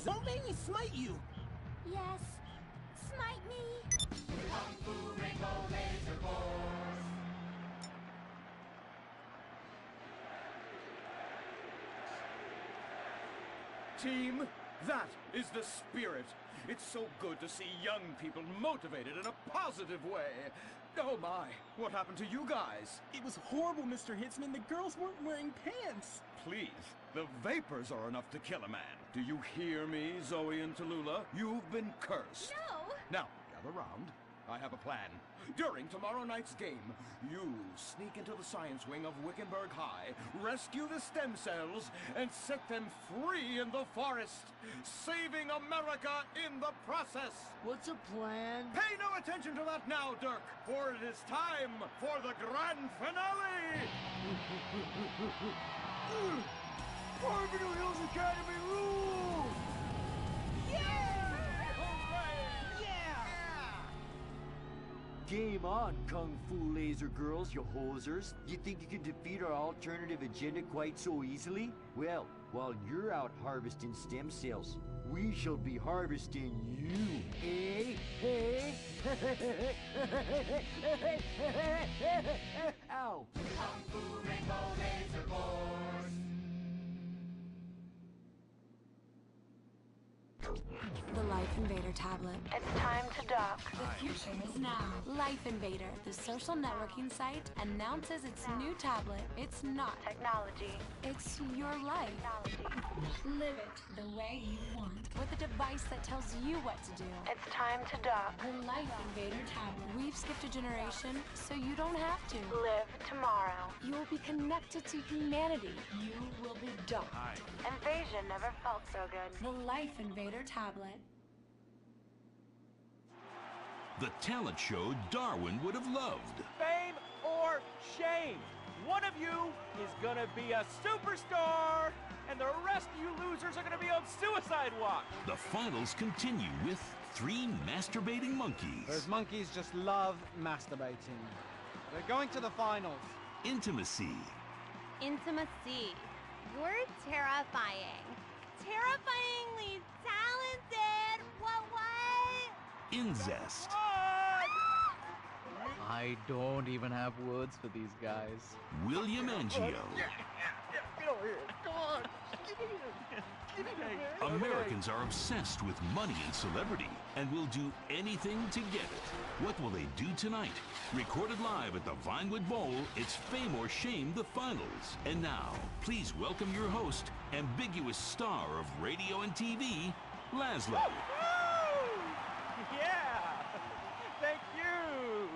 Don't make me smite you! Yes, smite me! Kung Fu Rainbow Laser Force! Team, that is the spirit. It's so good to see young people motivated in a positive way. Oh my, what happened to you guys? It was horrible, Mr. Hitzman. The girls weren't wearing pants. Please, the vapors are enough to kill a man. Do you hear me, Zoe and Tallulah? You've been cursed. No! Now, gather round. I have a plan. During tomorrow night's game, you sneak into the science wing of Wickenburg High, rescue the stem cells, and set them free in the forest, saving America in the process. What's a plan? Pay no attention to that now, Dirk, for it is time for the grand finale! Beverly Hills Academy rules! Game on, Kung Fu Laser Girls, you hosers. You think you can defeat our alternative agenda quite so easily? Well, while you're out harvesting stem cells, we shall be harvesting you, eh? Hey? Ow! Kung Fu Rainbow Laser Force! The Life Invader tablet. It's time to dock. The future is now. Life Invader, the social networking site, announces its new tablet. It's not Technology. It's your life. Live it the way you want. With a device that tells you what to do. It's time to dock. The Life Invader tablet. We've skipped a generation, so you don't have to. Live tomorrow. You will be connected to humanity. You will be docked. Invasion never felt so good. The Life Invader tablet. The talent show Darwin would have loved. Fame or shame. One of you is gonna be a superstar, and the rest of you losers are gonna be on suicide watch. The finals continue with 3 masturbating monkeys. Those monkeys just love masturbating. They're going to the finals. Intimacy. Intimacy. You're terrifying. Terrifyingly talented. What? Incest. I don't even have words for these guys. William Angio. Get over here. Come on. Get in here. Americans are obsessed with money and celebrity and will do anything to get it. What will they do tonight? Recorded live at the Vinewood Bowl, it's Fame or Shame, the finals. And now, please welcome your host, ambiguous star of radio and TV, Laszlo. Yeah! Thank you!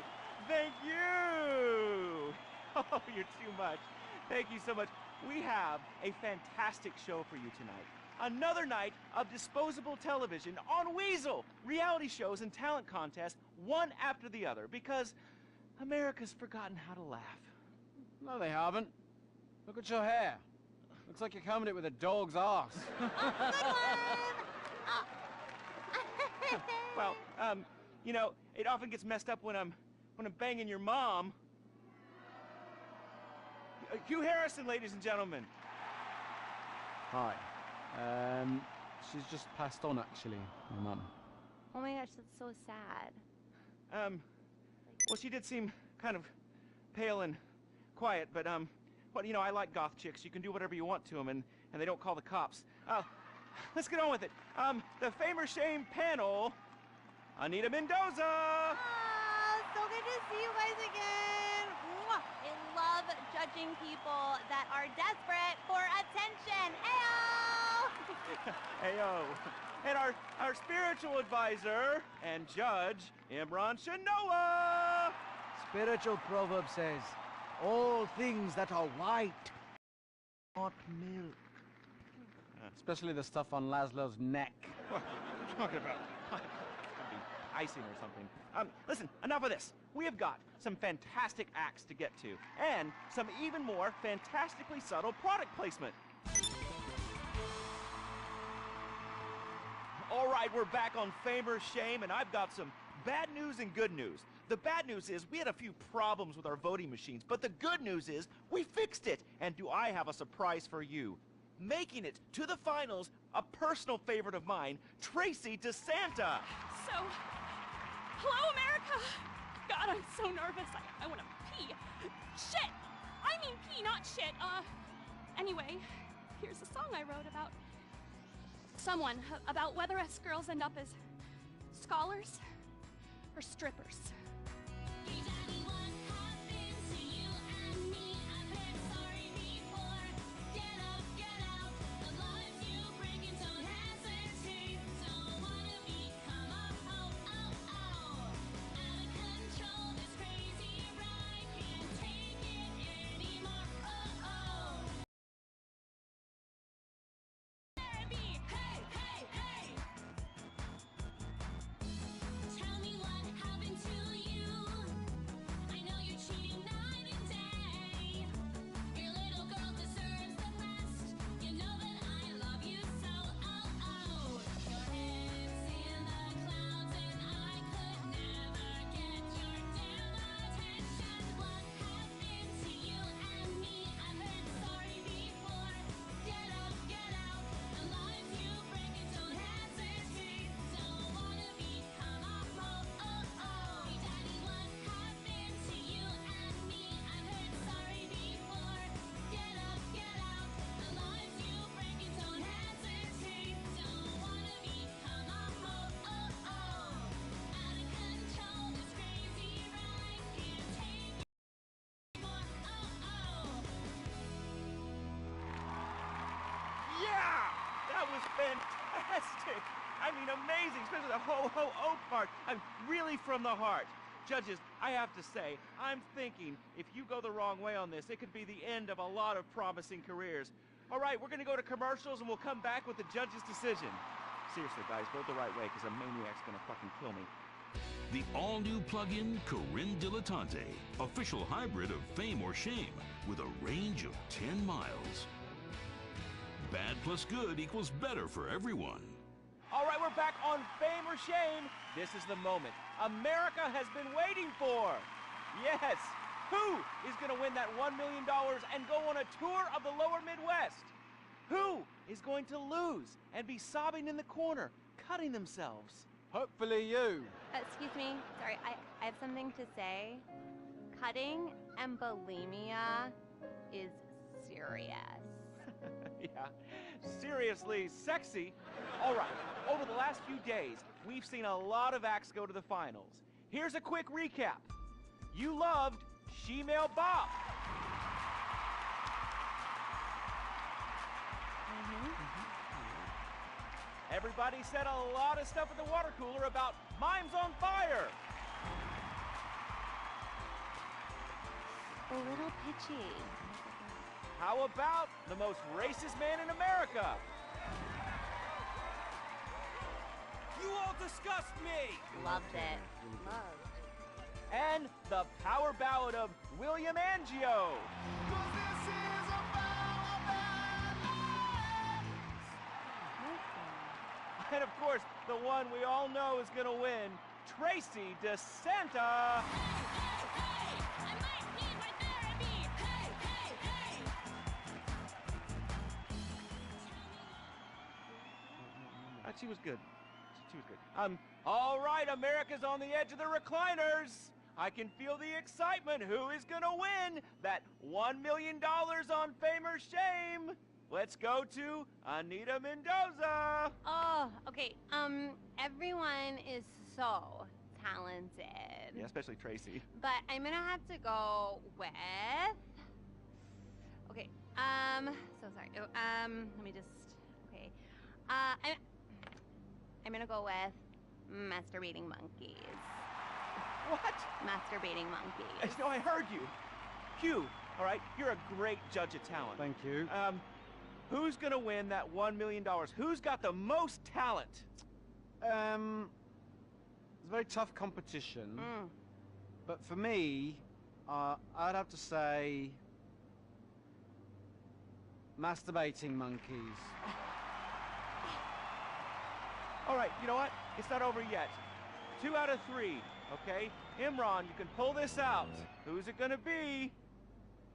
Thank you! Oh, you're too much. Thank you so much. We have a fantastic show for you tonight. Another night of disposable television on Weasel. Reality shows and talent contests, one after the other, because America's forgotten how to laugh. No, they haven't. Look at your hair. Looks like you're combing it with a dog's ass. Well, you know, it often gets messed up when I'm banging your mom. Hugh Harrison, ladies and gentlemen. Hi. She's just passed on, actually, my mum. Oh my gosh, that's so sad. Well, she did seem kind of pale and quiet, but, well, you know, I like goth chicks. You can do whatever you want to them, and they don't call the cops. Let's get on with it. The Fame or Shame panel, Anita Mendoza! Oh, so good to see you guys again. Mwah. I love judging people that are desperate for attention. Ayo! Ayo. And our spiritual advisor and judge, Imran Shanoa! Spiritual proverb says, all things that are white, not milk. Especially the stuff on Laszlo's neck. What are you talking about? Could be icing or something. Listen, enough of this. We have got some fantastic acts to get to, and some even more fantastically subtle product placement. All right, we're back on Fame or Shame, and I've got some bad news and good news. The bad news is we had a few problems with our voting machines, but the good news is we fixed it. And do I have a surprise for you? making it to the finals, a personal favorite of mine, Tracy DeSanta. So, hello, America! God, I'm so nervous. I want to pee. Shit! I mean pee, not shit. Anyway, here's a song I wrote about someone, about whether us girls end up as scholars or strippers. That was fantastic! I mean, amazing, especially the ho-ho-oh part. I'm really from the heart. Judges, I have to say, I'm thinking if you go the wrong way on this, it could be the end of a lot of promising careers. All right, we're going to go to commercials, and we'll come back with the judge's decision. Seriously, guys, vote the right way, because a maniac's going to fucking kill me. The all-new plug-in Corinne Dilettante, official hybrid of Fame or Shame, with a range of 10 miles. Bad plus good equals better for everyone. All right, we're back on Fame or Shame. This is the moment America has been waiting for. Yes, who is going to win that $1 million and go on a tour of the lower Midwest? Who is going to lose and be sobbing in the corner, cutting themselves? Hopefully you. Excuse me. Sorry, I have something to say. Cutting and bulimia is serious. Yeah, seriously sexy. All right, over the last few days, we've seen a lot of acts go to the finals. Here's a quick recap. You loved She-Male Bop. Everybody said a lot of stuff at the water cooler about Mimes on Fire. A little pitchy. How about the most racist man in America? You all disgust me! Loved it. Loved. And the power ballad of William Angio. And of course, the one we all know is gonna win, Tracy DeSanta. She was good. She was good. All right, America's on the edge of the recliners. I can feel the excitement. Who is gonna win that $1 million on Fame or Shame? Let's go to Anita Mendoza. Oh, okay. Everyone is so talented. Yeah, especially Tracy. But I'm gonna have to go with. Okay. So sorry. Let me just. Okay. I'm gonna go with masturbating monkeys. What? Masturbating monkeys. No, I heard you. Q, all right, you're a great judge of talent. Thank you. Who's gonna win that $1 million? Who's got the most talent? It's a very tough competition. But for me, I'd have to say masturbating monkeys. All right, you know what? It's not over yet. 2 out of 3, okay? Imran, you can pull this out. Who's it gonna be?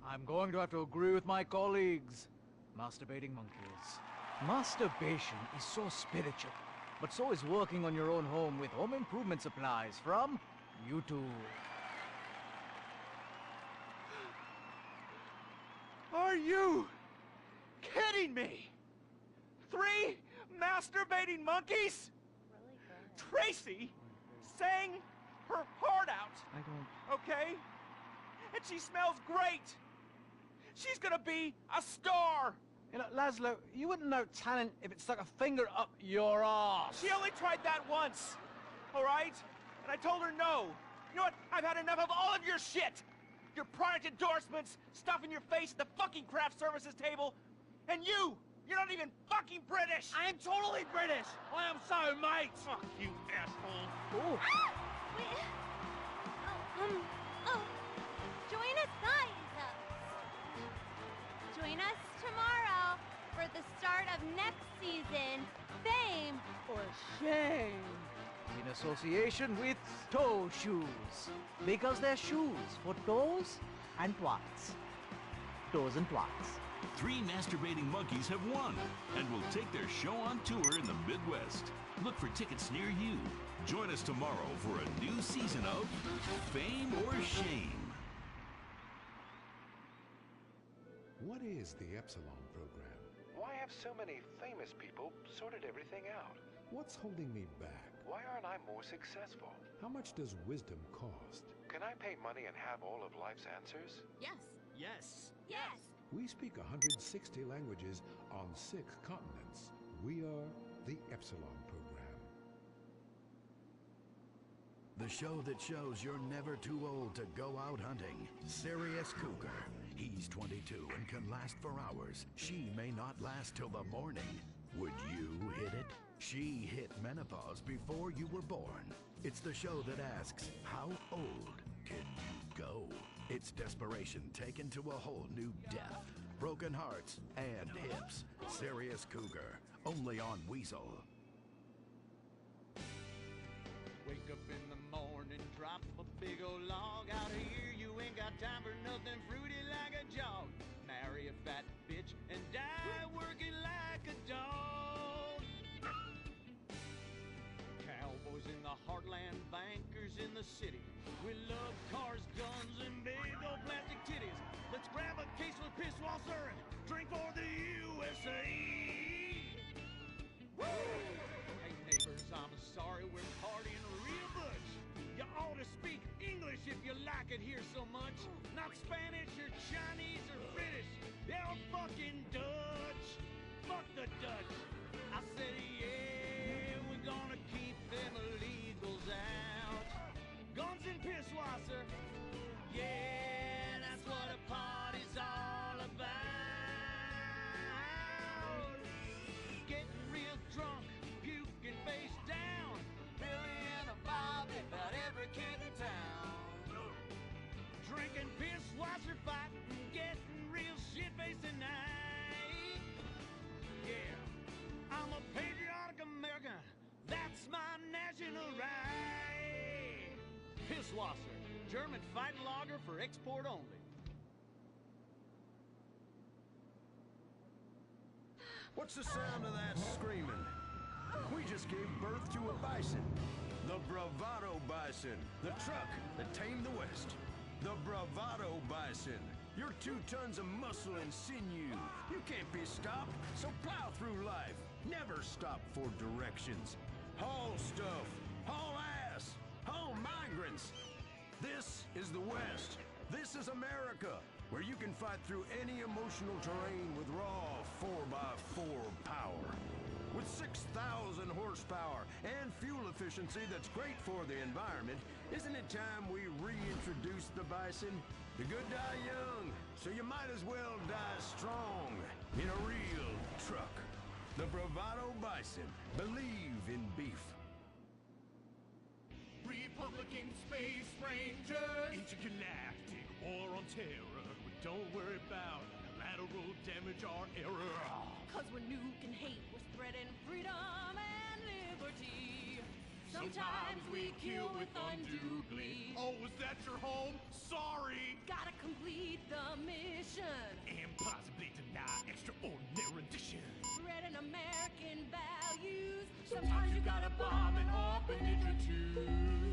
I'm going to have to agree with my colleagues. Masturbating monkeys. Masturbation is so spiritual, but so is working on your own home with home improvement supplies from YouTube. Are you kidding me? 3 masturbating monkeys? Really good. Tracy sang her heart out. I don't... Okay? And she smells great. She's gonna be a star. You know, Laszlo, you wouldn't know talent if it stuck a finger up your ass. She only tried that once, all right? And I told her no. You know what? I've had enough of all of your shit. Your product endorsements, stuff in your face at the fucking craft services table. And you're not even fucking British. I am totally British. I am so, mate. Fuck you, asshole. Oh. Wait. Join us, guys. Join us tomorrow for the start of next season, Fame or Shame. In association with toe shoes. Because they're shoes for toes and twats. Toes and twats. 3 masturbating monkeys have won and will take their show on tour in the Midwest. Look for tickets near you. Join us tomorrow for a new season of Fame or Shame. What is the Epsilon program? Why have so many famous people sorted everything out? What's holding me back? Why aren't I more successful? How much does wisdom cost? Can I pay money and have all of life's answers? Yes. Yes. Yes. We speak 160 languages on 6 continents. We are the Epsilon program. The show that shows you're never too old to go out hunting. Serious Cougar. He's 22 and can last for hours. She may not last till the morning. Would you hit it? She hit menopause before you were born. It's the show that asks, how old can you go? It's desperation taken to a whole new depth. Broken hearts and hips. Serious Cougar. Only on Weasel. Wake up in the morning, drop a big old log out of here. You ain't got time for nothing fruity like a jog. Marry a fat bitch and die working like a dog. Cowboys in the heartland, bankers in the city. We love cars, guns, and big old plastic titties. Let's grab a case of Pisswasser and drink for the USA. Woo! Hey neighbors, I'm sorry we're partying real butch. You ought to speak English if you like it here so much. Not Spanish or Chinese or British. They're fucking Dutch. Fuck the Dutch. I said, yeah, we're gonna keep them illegals out. Guns and Pisswasser. Yeah, that's what a party's all about. Getting real drunk, puking face down. Billy and a Bobby, about every kid in town. Drinking Pisswasser, fighting, getting real shit-faced tonight. Yeah, I'm a patriotic American. That's my national right. Pisswasser, German fighting lager for export only. What's the sound of that screaming? We just gave birth to a bison. The Bravado Bison. The truck that tamed the West. The Bravado Bison. You're 2 tons of muscle and sinew. You can't be stopped, so plow through life. Never stop for directions. Haul stuff. Haul ass. Haul migrants. This is the West. This is America, where you can fight through any emotional terrain with raw 4x4 power. With 6,000 horsepower and fuel efficiency that's great for the environment, isn't it time we reintroduce the bison? The good die young, so you might as well die strong in a real truck. The Bravado Bison. Believe in beef. Republican Space Rangers. Intergalactic war on terror. But don't worry about collateral damage or error. Cause we're nuking hate, we're spreading freedom and liberty. So Sometimes we kill with undue glee. Oh, was that your home? Sorry! Gotta complete the mission. And possibly tonight, extraordinary edition. Red and American values. Sometimes you gotta bomb an orphanage or two.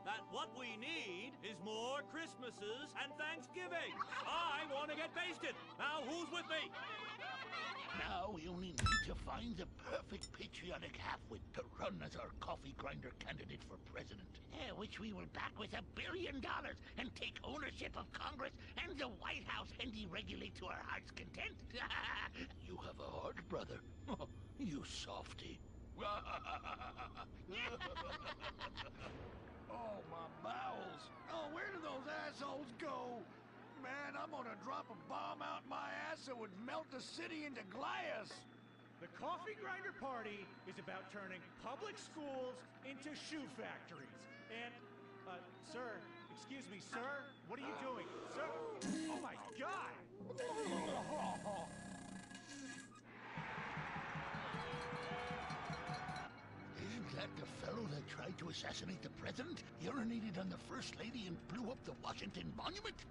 that what we need is more Christmases and Thanksgiving. I want to get basted. Now, who's with me? Now we only need to find the perfect patriotic halfwit to run as our coffee grinder candidate for president. Which we will back with $1 billion and take ownership of Congress and the White House and deregulate to our heart's content. You have a heart, brother. You softy. Oh, my bowels. Oh, where do those assholes go? Man, I'm gonna drop a bomb out my ass that would melt the city into glass. The Coffee Grinder Party is about turning public schools into shoe factories. And, sir, excuse me, sir, what are you doing? Sir, oh my God! Isn't that the fellow that tried to assassinate the president, urinated on the first lady, and blew up the Washington Monument?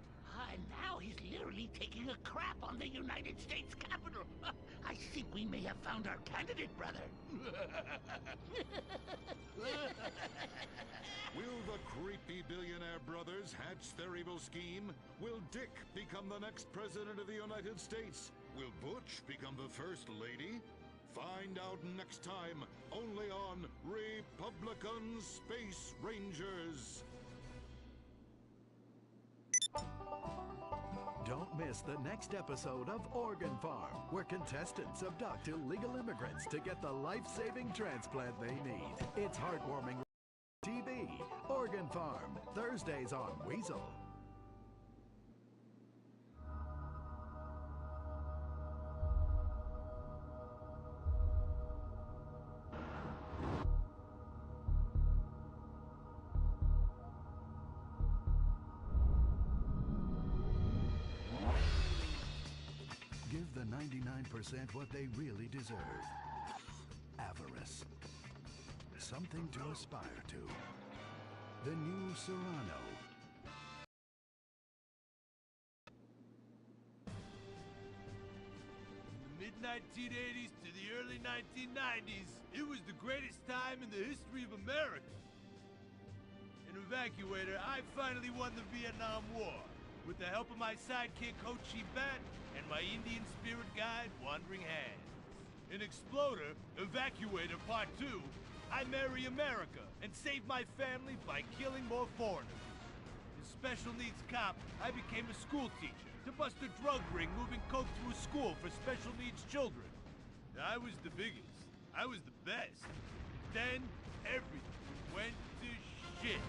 And now he's literally taking a crap on the United States Capitol. I think we may have found our candidate, brother. Will the creepy billionaire brothers hatch their evil scheme? Will Dick become the next president of the United States? Will Butch become the first lady? Find out next time, only on Republican Space Rangers. Don't miss the next episode of Organ Farm, where contestants abduct illegal immigrants to get the life-saving transplant they need. It's heartwarming TV. Organ Farm, Thursdays on Weasel. Give the 99% what they really deserve. Avarice. Something to aspire to. The new Serrano. Mid-1980s to the early 1990s, it was the greatest time in the history of America. An evacuator, I finally won the Vietnam War with the help of my sidekick Ho Chi Bat and my Indian spirit guide Wandering Hands. An exploder, evacuator part 2, I marry America and save my family by killing more foreigners. As special needs cop, I became a school teacher to bust a drug ring moving coke to a school for special needs children. I was the biggest. I was the best. Then, everything went to shit.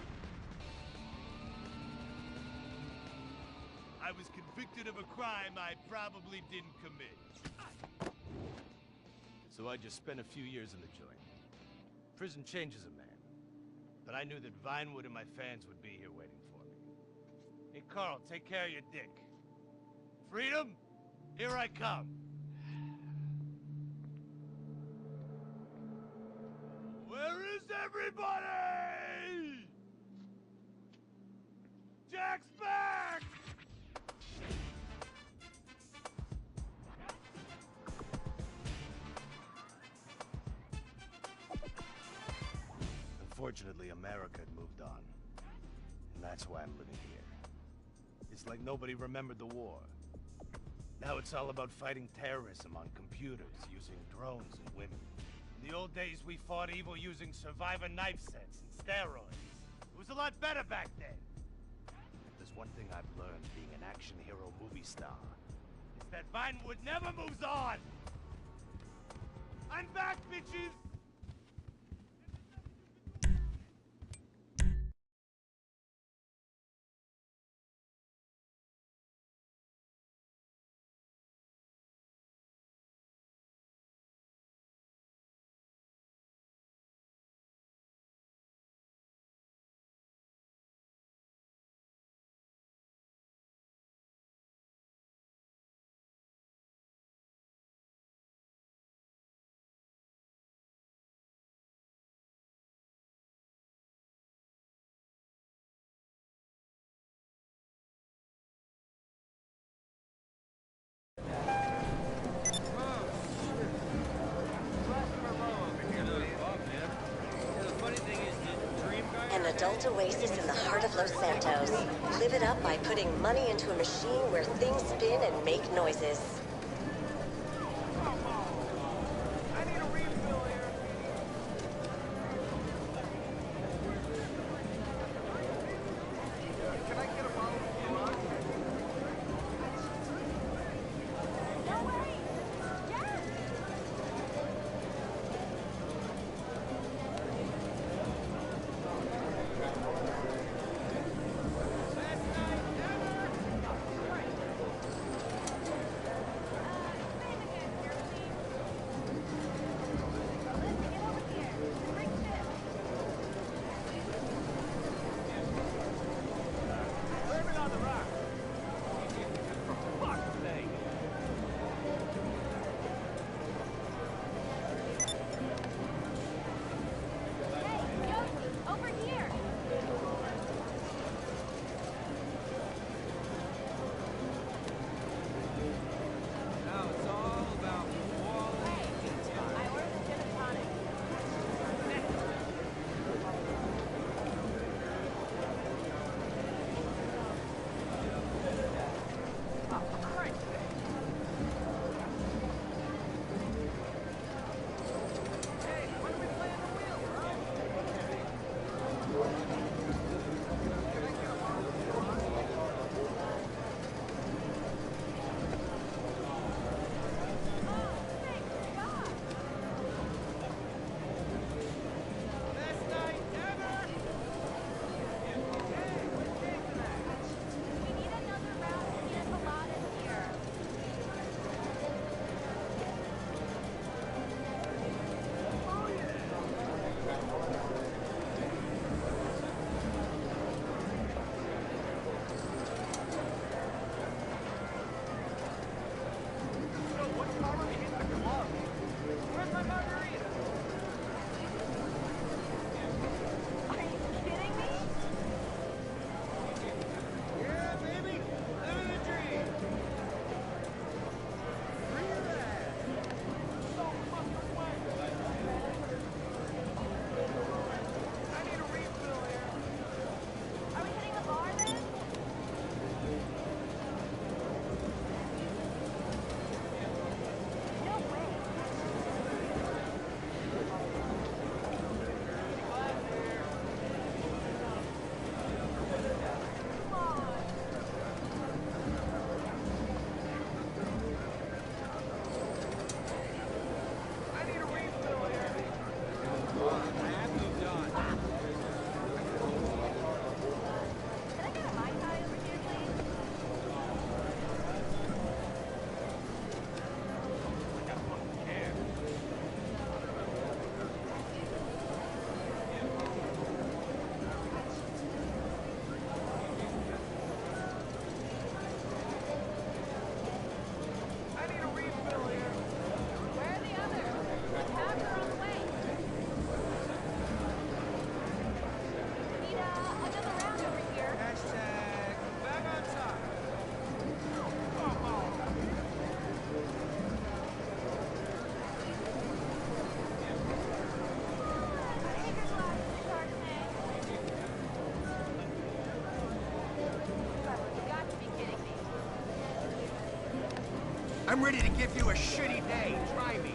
I was convicted of a crime I probably didn't commit. So I just spent a few years in the joint. Prison changes a man. But I knew that Vinewood and my fans would be here waiting for me. Hey, Carl, take care of your dick. Freedom, here I come. Where is everybody? Jack's back! Unfortunately, America had moved on. And that's why I'm living here. It's like nobody remembered the war. Now it's all about fighting terrorism on computers, using drones and women. In the old days, we fought evil using survivor knife sets and steroids. It was a lot better back then. If there's one thing I've learned being an action hero movie star, it's that Vinewood never moves on! I'm back, bitches! giant oasis in the heart of Los Santos. Live it up by putting money into a machine where things spin and make noises. I'm ready to give you a shitty day. Try me.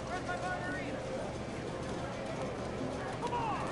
Where's my margarita? Come on!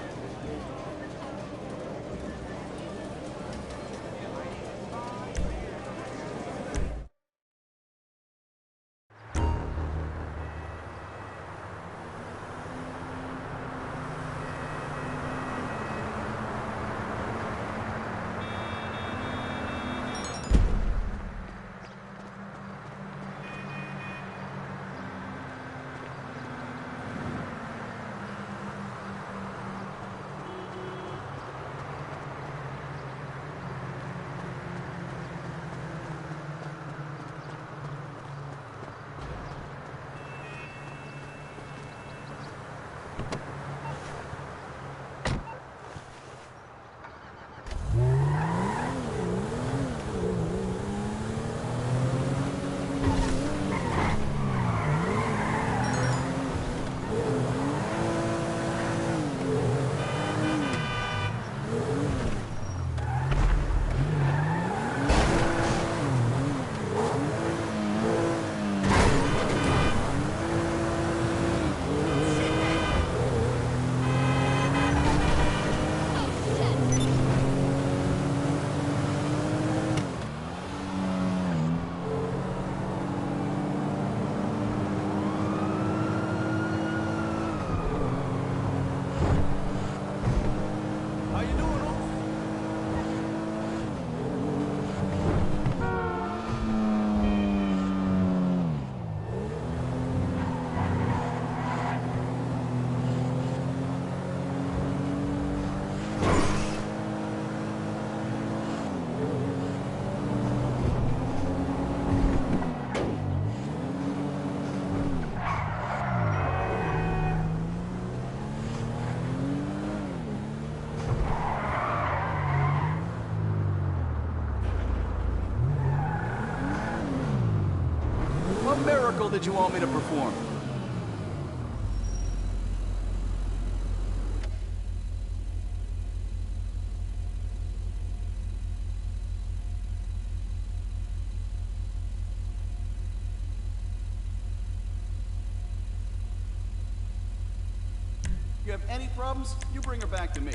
What miracle did you want me to perform? You have any problems, you bring her back to me.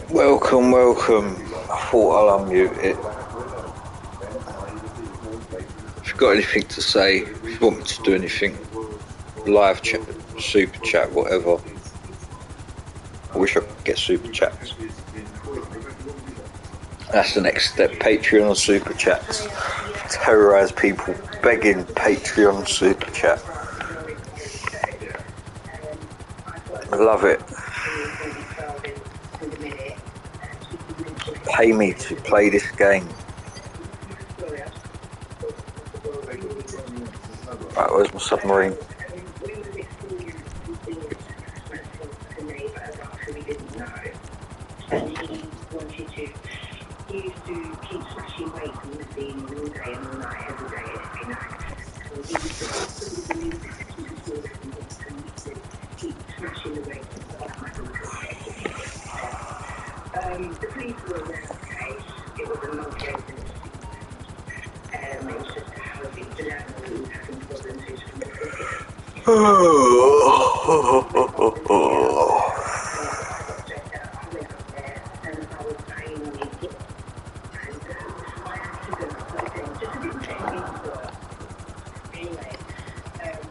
Welcome, welcome. I thought I'll unmute it. If you've got anything to say, if you want me to do anything, live chat, super chat, whatever. I wish I could get super chats. That's the next step, Patreon or super chats. Terrorise people begging Patreon super chat. I love it. Pay me to play this game. Right, where's my submarine? The police were aware of the case. It was a multi-agency. It was just how the landlord was having problems from the cricket.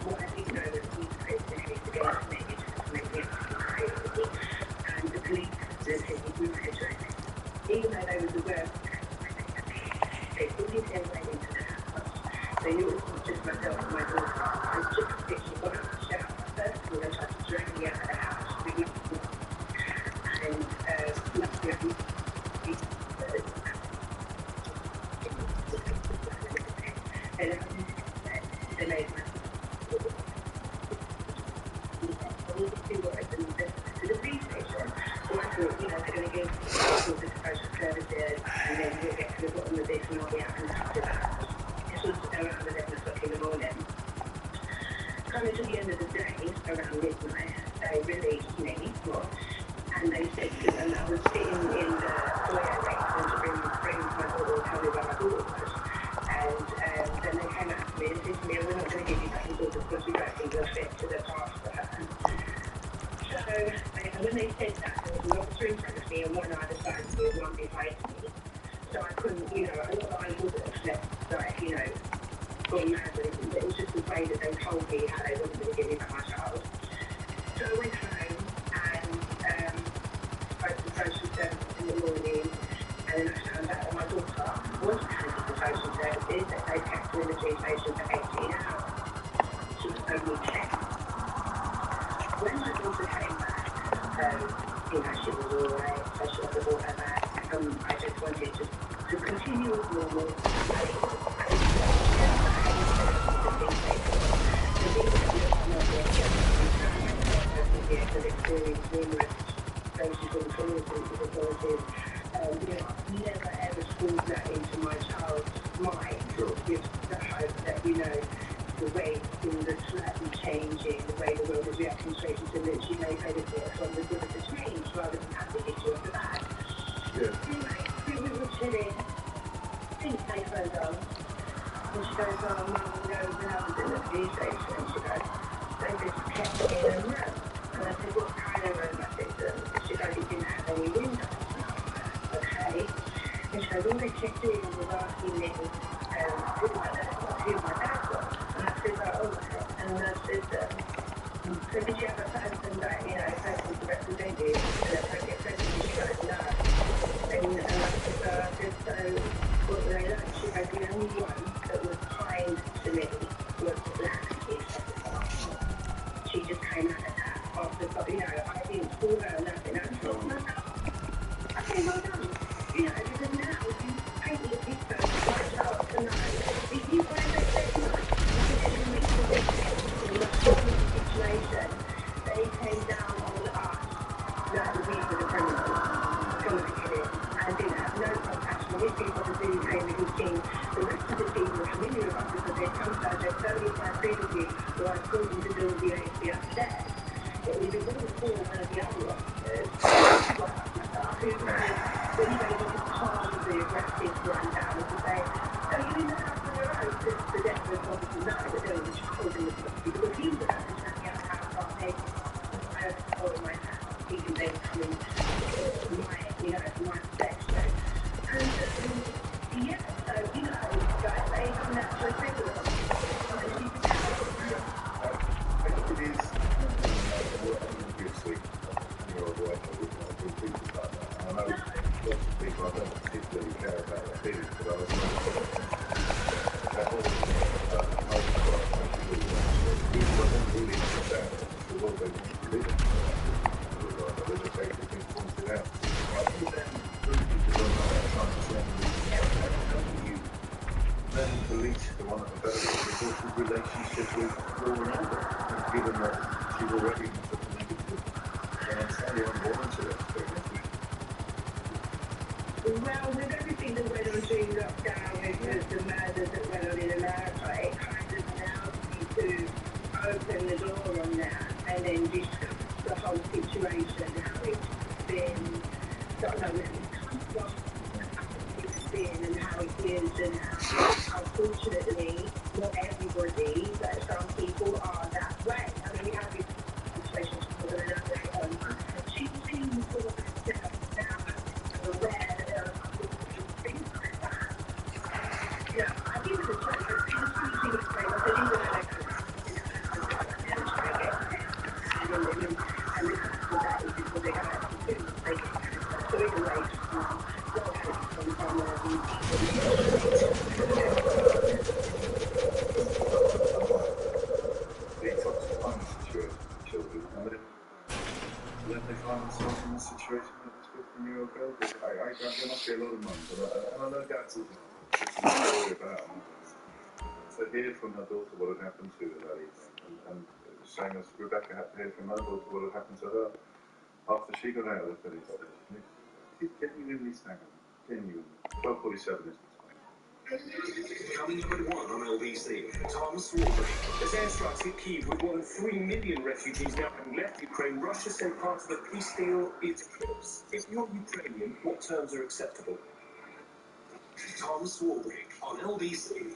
What I didn't know was the police posted a case against me, just to make me feel crazy. all the two words and to the police station. So I thought, you know, they're going to give all the social services and then we'll get to the bottom of this and I'll be out in a couple of hours. This was around 11 o'clock in the morning. Coming to the end of the day, around midnight, they released me, and they said to them, I was sitting in the foyer waiting to bring my daughter, tell me where my daughter was. And then they came out to me and said to me, we're not going to give you back your daughter because we don't think you're fit to look after her. So when they said that, there was an officer in front of me and one either side of me and one behind me. So I couldn't, you know, I thought I would have slept, like, you know, gone mad with it. It was just the way that they told me how they wasn't going to give me back my child. So I went home and spoke to social services in the morning, and then I found out that my daughter wasn't handed to social services, that they kept her in the police station for 18 hours. She was only 10. When my daughter came back, you know, she was all right, so she was brought her back. I just wanted to continue as normal. Never ever schooled that into my child's mind with the hope that, you know, the way things are slightly changing, the way the world is reacting straight to that she may benefit from the good of the change rather than have the issue of the bad. Anyway, we were chilling, didn't take her down. And she goes, oh, Mum, you know, when I was in the police station, she goes, they just kept me in a room. And I said, what kind of room? I said, she goes, it didn't have any windows. Okay. And she goes, all they kept doing was asking me who my dad was. And I said, oh, okay. And I said, so did you have a person that, you know, a person to represent you? And a person, she goes, no. And I said, so what were they like? She goes, the only one that was kind to me was the black kid. She just came out of that after, you know, I didn't call her nothing. I thought, no. Okay, well done. You know, because now you paint the picture of my child to know if you find that there's not in the whole situation, they came down on us that we were the criminals from the beginning and didn't have no compassion. These people that really came in his team, the rest of the team were familiar with us because they'd come to us, they'd totally tried previously who I told them to do with the ASB upstairs. It was a little before one of the other officers who when he was calm the aggressive rundown and to say, are you in the house on your own? Because the death was obviously not, but there was a child in the property. Because he was out and turning out how far they I had to hold my house. He can then come in my, you know, my section. And yeah, so, you know, guys, they come out to a regular. Obviously, you're a wife, I wouldn't want to think about that. And I know lots of people I don't particularly care about their feelings, but I was that all people don't really understand the world they want to live in. They're just basically being pointed out. I think then, because I'm not trying to say you then police the one at the better because of relationship with law and order, given that she's already well, with everything that went on during lockdown, with the murders that went on in America, it kind of allowed me to open the door on that and then discuss the whole situation, how it's been, don't know where it's come from, how it's been and how it is, and how unfortunately, not everybody, but some people are that way. I mean, we have these situations with another she seems sort of now aware that there are things like that. Yeah, I think it's a choice. I think it's something that's great. I believe in it. And the fact of that is because they have to do they get so in a way, Then they find themselves in a situation like this 15-year-old girl. There must be a lot of mums, and I know that's what this is really about. To hear from her daughter what had happened to her that evening, and just saying as Rebecca had to hear from her what had happened to her after she got out of the police station. It's genuinely staggering. Genuinely. 12:47 is the time. Coming up at 1 on LBC, Tom Swarbrick. As airstrikes hit Kyiv with more than 3 million refugees now having left Ukraine, Russia said part of the peace deal is close. If you're Ukrainian, what terms are acceptable? Tom Swarbrick on LBC.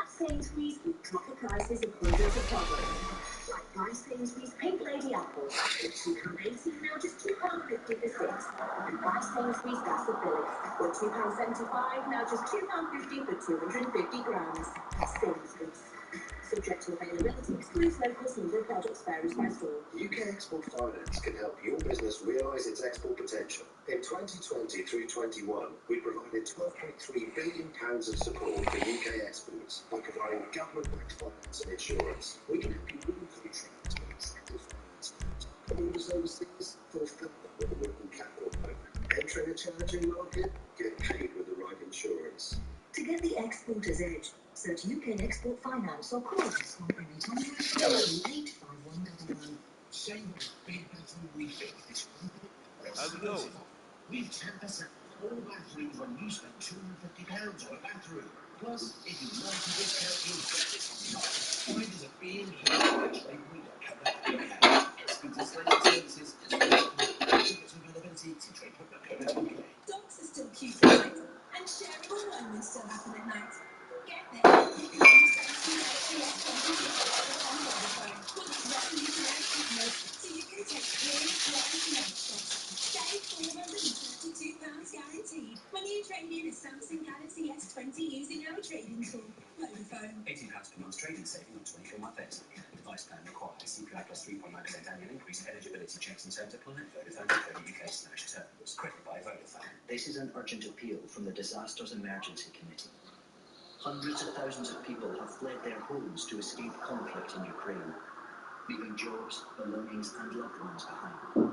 At Sainsbury's, we drop the prices of hundreds of products. Like Price Sainsbury's Pink Lady Apple, at £2.80, now just £2.50 for 6. And Price Sainsbury's Gassabilis, for £2.75, now just £2.50 for 250 grams. Sainsbury's. Subject to availability, excludes local single products, varies by store. UK Export Finance can help your business realise its export potential. In 2020 through 21, we provided £12.3 billion of support for UK exports by providing government-backed finance and insurance. We can help you win contracts with attractive finance terms. Orders overseas, fulfill them with a working capital loan. Entering a challenging market, get paid with the right insurance. To get the exporter's edge, search UK Export Finance or call us on 085111. Save on big battery refit this week. How's it going? With 10% all batteries when you spend £250 on a battery. Plus, if you like to discount your budget on top, why does it being here actually we don't cover Exporter Slater Services is availability to trade.co.uk. Dogs are still cute at night, and shareable moments still happen at night. Get there. You can use Samsung Galaxy S22 on Vodafone with its revolutionary signal, so you can take clear, wide night shots. Save £432 guaranteed when you trade in a Samsung Galaxy S20 using our trading tool. Vodafone. £18 per month trading saving on 24-month exit. Device plan required. CPI plus 3.9% annual increase. Eligibility checks and terms apply. Vodafone.co.uk/terms. Credited by Vodafone. This is an urgent appeal from the Disasters Emergency Committee. Hundreds of thousands of people have fled their homes to escape conflict in Ukraine, leaving jobs, belongings and loved ones behind.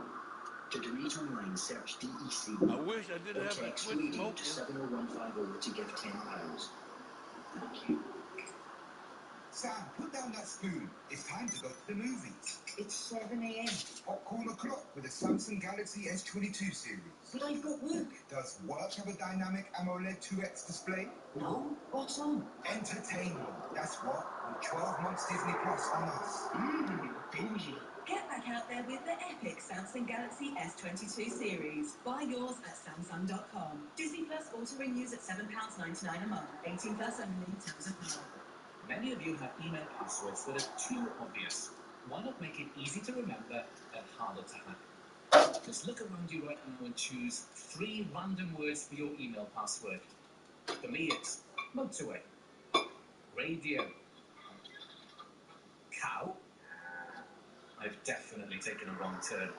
To donate online, search DEC I wish I didn't or have to text quit radio smoking. to 70150 to give £10. Thank you. Sam, put down that spoon. It's time to go to the movies. It's 7 a.m. Popcorn o'clock with the Samsung Galaxy S22 series. But I've got work. Does work have a dynamic AMOLED 2X display? No? What's on? Entertainment. That's what. With 12 months Disney Plus on us. Bingy. Get back out there with the epic Samsung Galaxy S22 series. Buy yours at Samsung.com. Disney Plus auto renews at £7.99 a month. 18 plus only. Terms apply. Many of you have email passwords that are too obvious. Why not make it easy to remember and harder to hack? Just look around you right now and choose 3 random words for your email password. For me, it's motorway, radio, cow. I've definitely taken a wrong turn.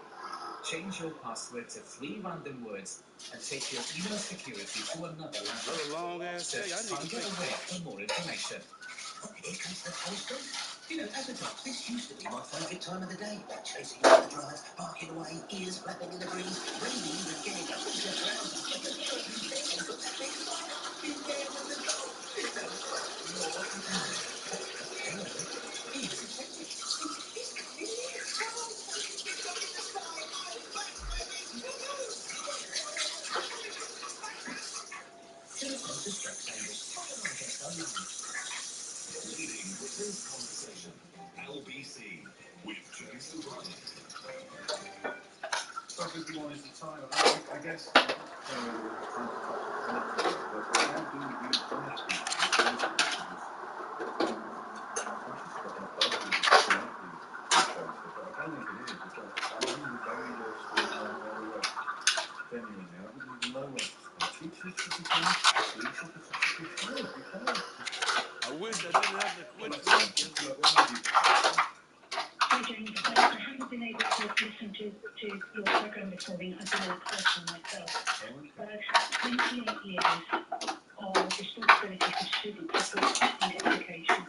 Change your password to 3 random words and take your email security to another level. That's a long ass Search day. I need to Tiger take Aware for more information. Here comes the postman. You know, as a dog, this used to be my favourite time of the day. Chasing down the drive, barking away, ears flapping in the breeze, breathing even getting up into the trouser. Been there with the dog. He's affected. He's coming near. Come on, it's up in the sky. I'm back, baby. To the closest rectangle. I guess I'm Leading the first conversation. LBC with Jason Bryant. So if you wanted to tie up, I guess, trying to but how do you punish people? I don't think it is. It's like, I remember going to school genuinely, I didn't know where to start. Teachers should be punished, police officers should be punished. I wish I didn't have to quit smoking. Hi James, I haven't been able to listen to your program this morning. I've been on a course on myself, but I've had 28 years of responsibility for student support and education.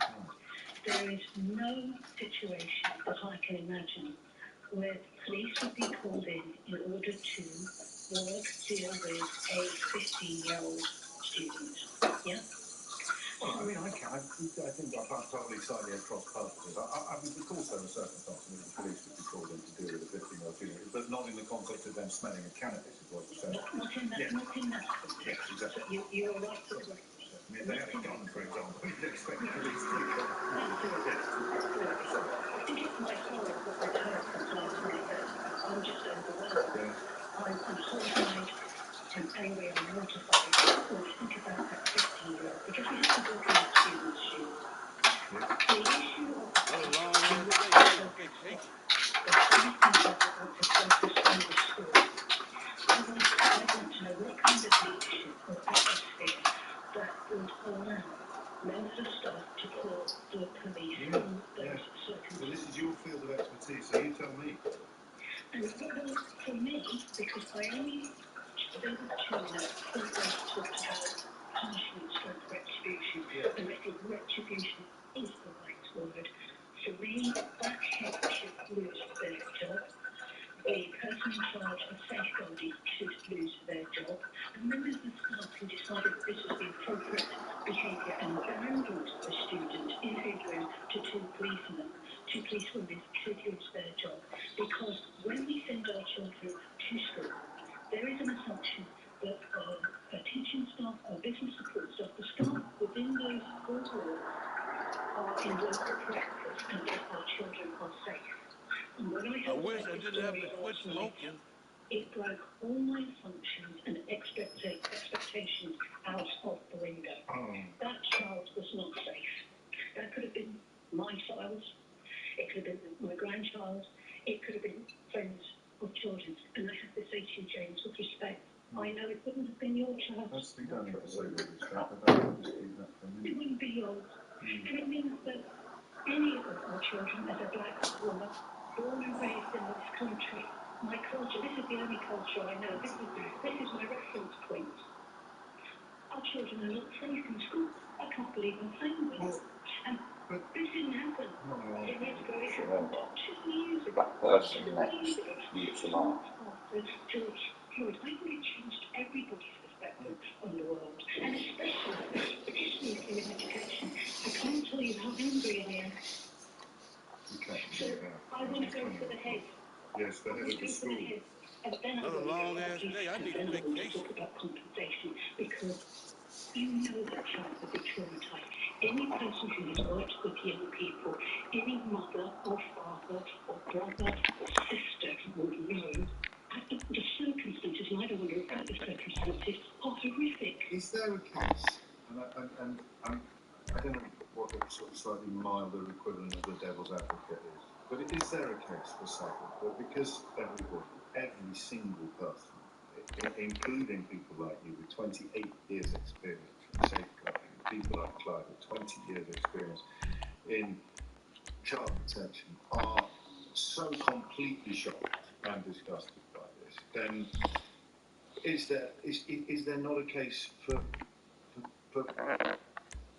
There is no situation that I can imagine where police would be called in order to deal with a 15-year-old student. Yeah? Well, I mean, I think I can't totally cite the cross purposes. I mean, of course, there are circumstances in which the police would be called in to deal with a 15-year-old teenager, but not in the context of them smelling of cannabis, is what you're saying. Not in that, Yeah. not in that context. Yes, exactly. So you are right to correct me. I mean, if they had a gun, for example, you'd expect the police to be called. Absolutely. I think it's my sorrow that I've heard sometimes really that I'm just overwhelmed. I'm horrified, I'm angry, I'm mortified when I think about that 15-year-old, because we have to walk in the student's shoes. The issue of Another long ass day, big cake. the only thing that I want to focus on the school. I want to know what kind of leadership or atmosphere that would allow members of staff to call the police in those circumstances. Well, this is your field of expertise, so you tell me. And well, for me, because I only, there was two in it, both talked about punishment stroke retribution, and I think retribution is the right word. For me, that head should lose their job. The person in charge of safeguarding should lose their job, and members of staff who decided that this was the appropriate behaviour and abandoned the student in a room to two policewomen should lose their job. Because when we send our children to school, there is an assumption that our teaching staff, our business support staff, the staff within those four walls are in local practice and that our children are safe. And when I wish I didn't have to quit smoking. It broke all my assumptions and expectations out of the window. That child was not safe. That could have been my child. It could have been my grandchild. It could have been friends of children. And I have to say to you, James, with respect, I know it wouldn't have been your child. You don't need to say with respect. I don't just keep that from It me. wouldn't be yours. And it means that any of our children, as a black woman, born and raised in this country, my culture, this is the only culture I know, this is my reference point. Our children are not safe in school. I can't believe I'm saying this. And this didn't happen 10 years ago, it happened 2 years ago. Person next, mutes alarm. After George Floyd, I think it changed everybody's perspective on the world, and especially in education. I can't tell you how angry I am. So I want to go for the head. Yes, the head of the school. And then Another long ass day. I need a vacation. Talk about compensation, because you know that child will be traumatized. Any person who has worked with young people, any mother or father or brother or sister would know the circumstances, and I don't want to repeat the circumstances, are horrific. Is there a case, and I don't know what the sort of slightly milder equivalent of the devil's advocate is, but is there a case for saying that because everybody, every single person, including people like you with 28 years experience in safeguarding, people like Clive with 20 years experience in child protection, are so completely shocked and disgusted by this, then is there not a case for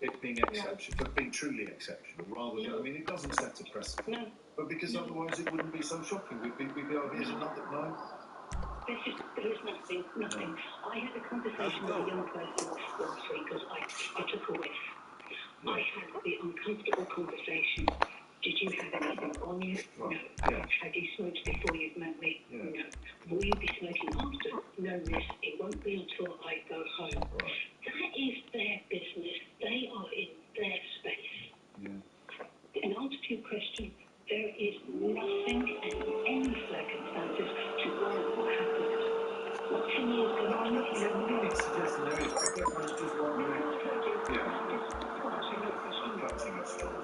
it being exceptional, for being truly exceptional, rather than, I mean, it doesn't set a precedent, but because otherwise it wouldn't be so shocking. We'd be oh, here's another, no? There is nothing. I had a conversation with a young person last week because I took a whiff. I had the uncomfortable conversation. Did you have anything on you? No. Have you smoked before you've met me? No. Will you be smoking after? No, miss. It won't be until I go home. That is their business. They are in their space. In answer to your question, there is nothing in any circumstances to warrant what happened. What 10 years ago? No, I'm not suggesting there is, but I was just wondering. Clutching at straws.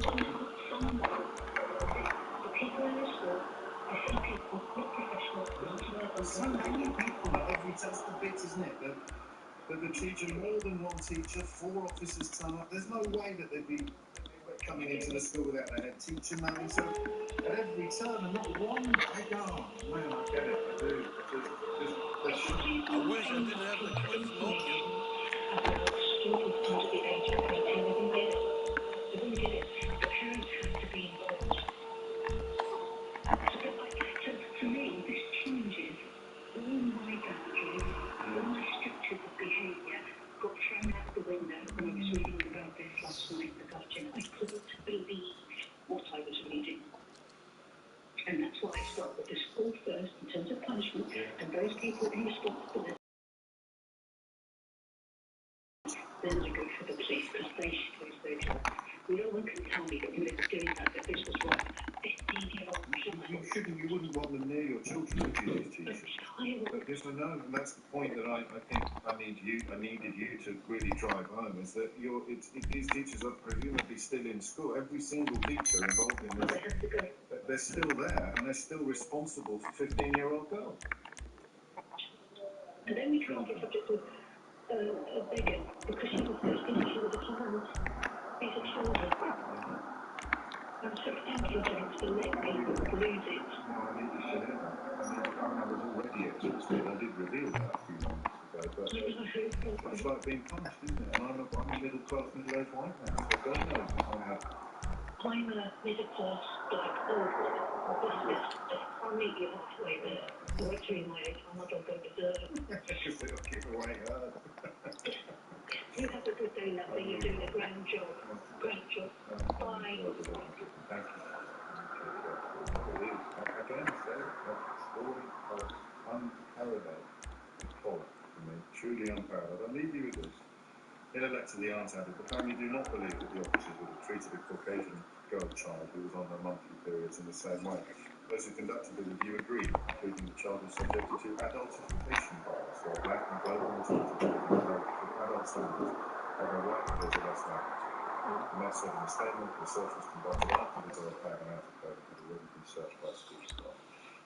The people in this school, I see people, not professionals, So many people at every that's the bit, isn't it? That the teacher, more than one teacher, 4 officers turn up. There's no way that they'd be coming into the school without their head teacher, man. So at every turn, and not one, I go, oh, man, I get it, I do. I wish I didn't have to quit smoking. about students under the age of 18. They wouldn't get it. They wouldn't get it. The parents have to be involved. So for me, this changes all my boundaries, all my structures of behaviour, And those people who are responsible, they're no good for the police because they should lose their job. No one can tell me that when they were doing that this was right. 15-year-old You wouldn't want them near your children, would you, these teachers? But yes, I know, and that's the point that I think I needed you to really drive home, is that these teachers are presumably still in school. Every single teacher involved in this, they're still there, and they're still responsible for 15-year-old girls. And then we can't get subject to a beggar because she was just she was a child. These are children. I'm so thank you, James, for letting me lose it. No, I think you said it. I was already exhausted. I did reveal that a few moments ago, but it's like being punished, isn't it? And I'm a middle-class, middle-aged white man, so God knows if I have... I'm a middle-class, black, old woman. I'll meet you halfway there. You're actually my age. I'm not going to deserve it. Because it'll give away her. You have a good day, lovely. You're doing a grand job. Great job. Bye. Thank you. It is. Again, a story of unparalleled horror for me. Truly unparalleled. I'll leave you with this. In a letter, the aunt added, the family do not believe that the officers would have treated a Caucasian girl child who was on her monthly periods in the same way. Those who conducted the review agreed, including the child was subjected to adultification bias, where black and global majority of adult standards have a right to live less language. And that said in a statement, research was conducted after the girl came out of COVID had already been searched by school staff.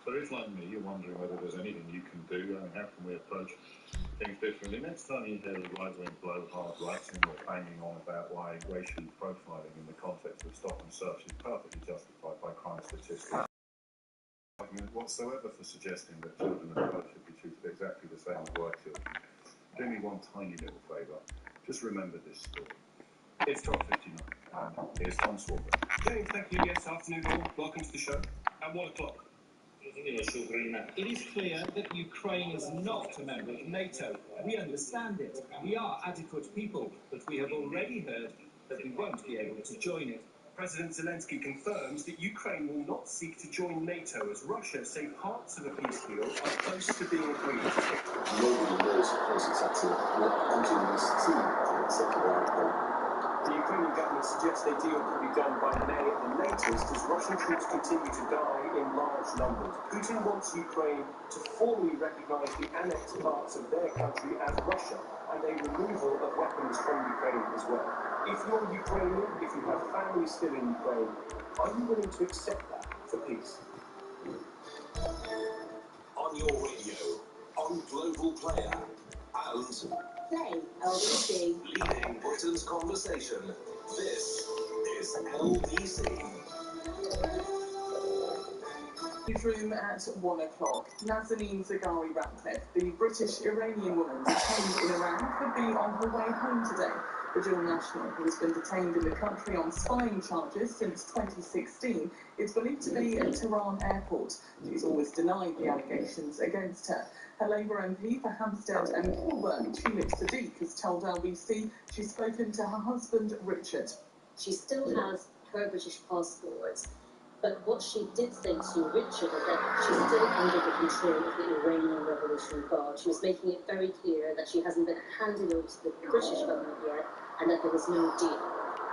So if, like me, you're wondering whether there's anything you can do, I mean, how can we approach things differently? Next time you hear a right-wing blowhard writing or banging on about why racial profiling in the context of stop and search is perfectly justified by crime statistics, argument whatsoever for suggesting that children of colour should be treated exactly the same as white children. Do me one tiny little favour. Just remember this story. It's 12:59, and here's Tom Swarber. James, thank you. Yes, afternoon all. Welcome to the show. At 1 o'clock. It is clear that Ukraine is not a member of NATO. We understand it. We are adequate people, but we have already heard that we won't be able to join it. President Zelensky confirms that Ukraine will not seek to join NATO as Russia say parts of a peace deal are close to being agreed. Nobody knows how close it's actually until this team accepted our outcome. The Ukrainian government suggests a deal could be done by May at the latest as Russian troops continue to die in large numbers. Putin wants Ukraine to formally recognise the annexed parts of their country as Russia and a removal of weapons from Ukraine as well. If you're Ukrainian, if you have family still in Ukraine, are you willing to accept that for peace? On your radio, on Global Player, and Play LBC. leading Britain's conversation. This is LBC. Newsroom at 1 o'clock. Nazanin Zaghari-Ratcliffe, the British-Iranian woman detained in Iran, could be on her way home today. The dual national, who has been detained in the country on spying charges since 2016, is believed to be at Tehran airport. She's always denied the allegations against her. Her Labour MP for Hampstead and Kilburn, Tulip Sadiq, has told LBC she's spoken to her husband, Richard. She still has her British passport, but what she did say to Richard is that she's still under the control of the Iranian Revolutionary Guard. She was making it very clear that she hasn't been handed over to the British government yet, and that there was no deal.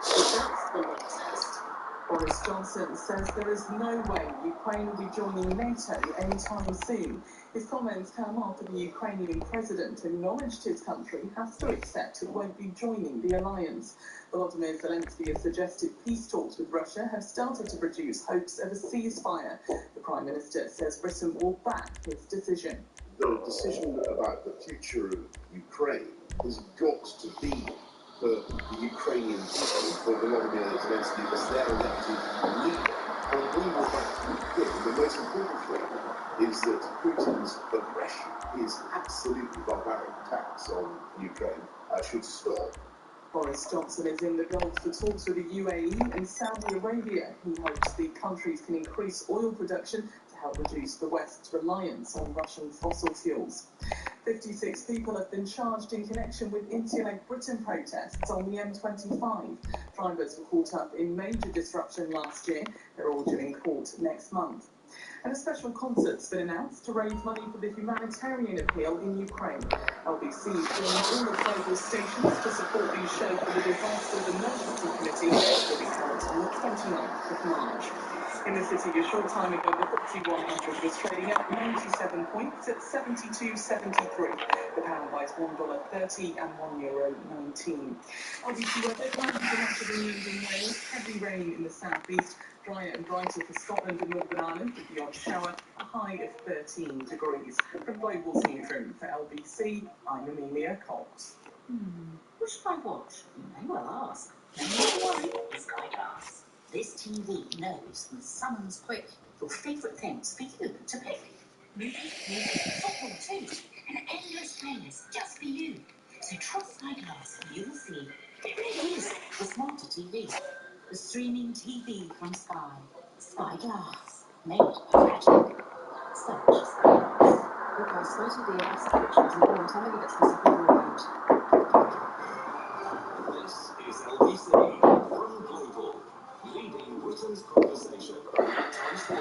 So that's the latest. Boris Johnson says there is no way Ukraine will be joining NATO anytime soon. His comments come after the Ukrainian president acknowledged his country has to accept it won't be joining the alliance. Volodymyr Zelensky has suggested peace talks with Russia have started to produce hopes of a ceasefire. The Prime Minister says Britain will back his decision. The decision about the future of Ukraine has got to be for the Ukrainian people, for Volodymyr Zelensky as their elected leader, and we will back him. The most important thing is that Putin's aggression, his absolutely barbaric attacks on Ukraine, should stop. Boris Johnson is in the Gulf for talks with the UAE and Saudi Arabia. He hopes the countries can increase oil production to help reduce the West's reliance on Russian fossil fuels. 56 people have been charged in connection with Interleg Britain protests on the M25. Drivers were caught up in major disruption last year. They're all due in court next month. And a special concert's been announced to raise money for the humanitarian appeal in Ukraine. LBC joined all the global stations to support these shows for the Disasters Emergency Committee will be held on the 29th of March. In the city a short time ago, the FTSE 100 was trading up 97 points at 72.73. The pound buys $1.30 and €1.19. LBC weather, cloudy for much of England and Wales, heavy rain in the southeast, drier and brighter for Scotland and Northern Ireland with the odd shower, a high of 13 degrees. From Global's newsroom for LBC, I'm Amelia Cox. What should I watch? You may well ask. No need to worry, it's Skyglass. This TV knows when someone's quick your favourite things for you to pick. Movies, music, football too. An endless playlist just for you. So trust Skyglass and you will see. It really is the smarter TV. The streaming TV from Sky. Skyglass. Made by Magic. Search Skyglass. Request photo via applications and form telling of its specific range. This is LBC from Global, leading Britain's conversation. Times 4.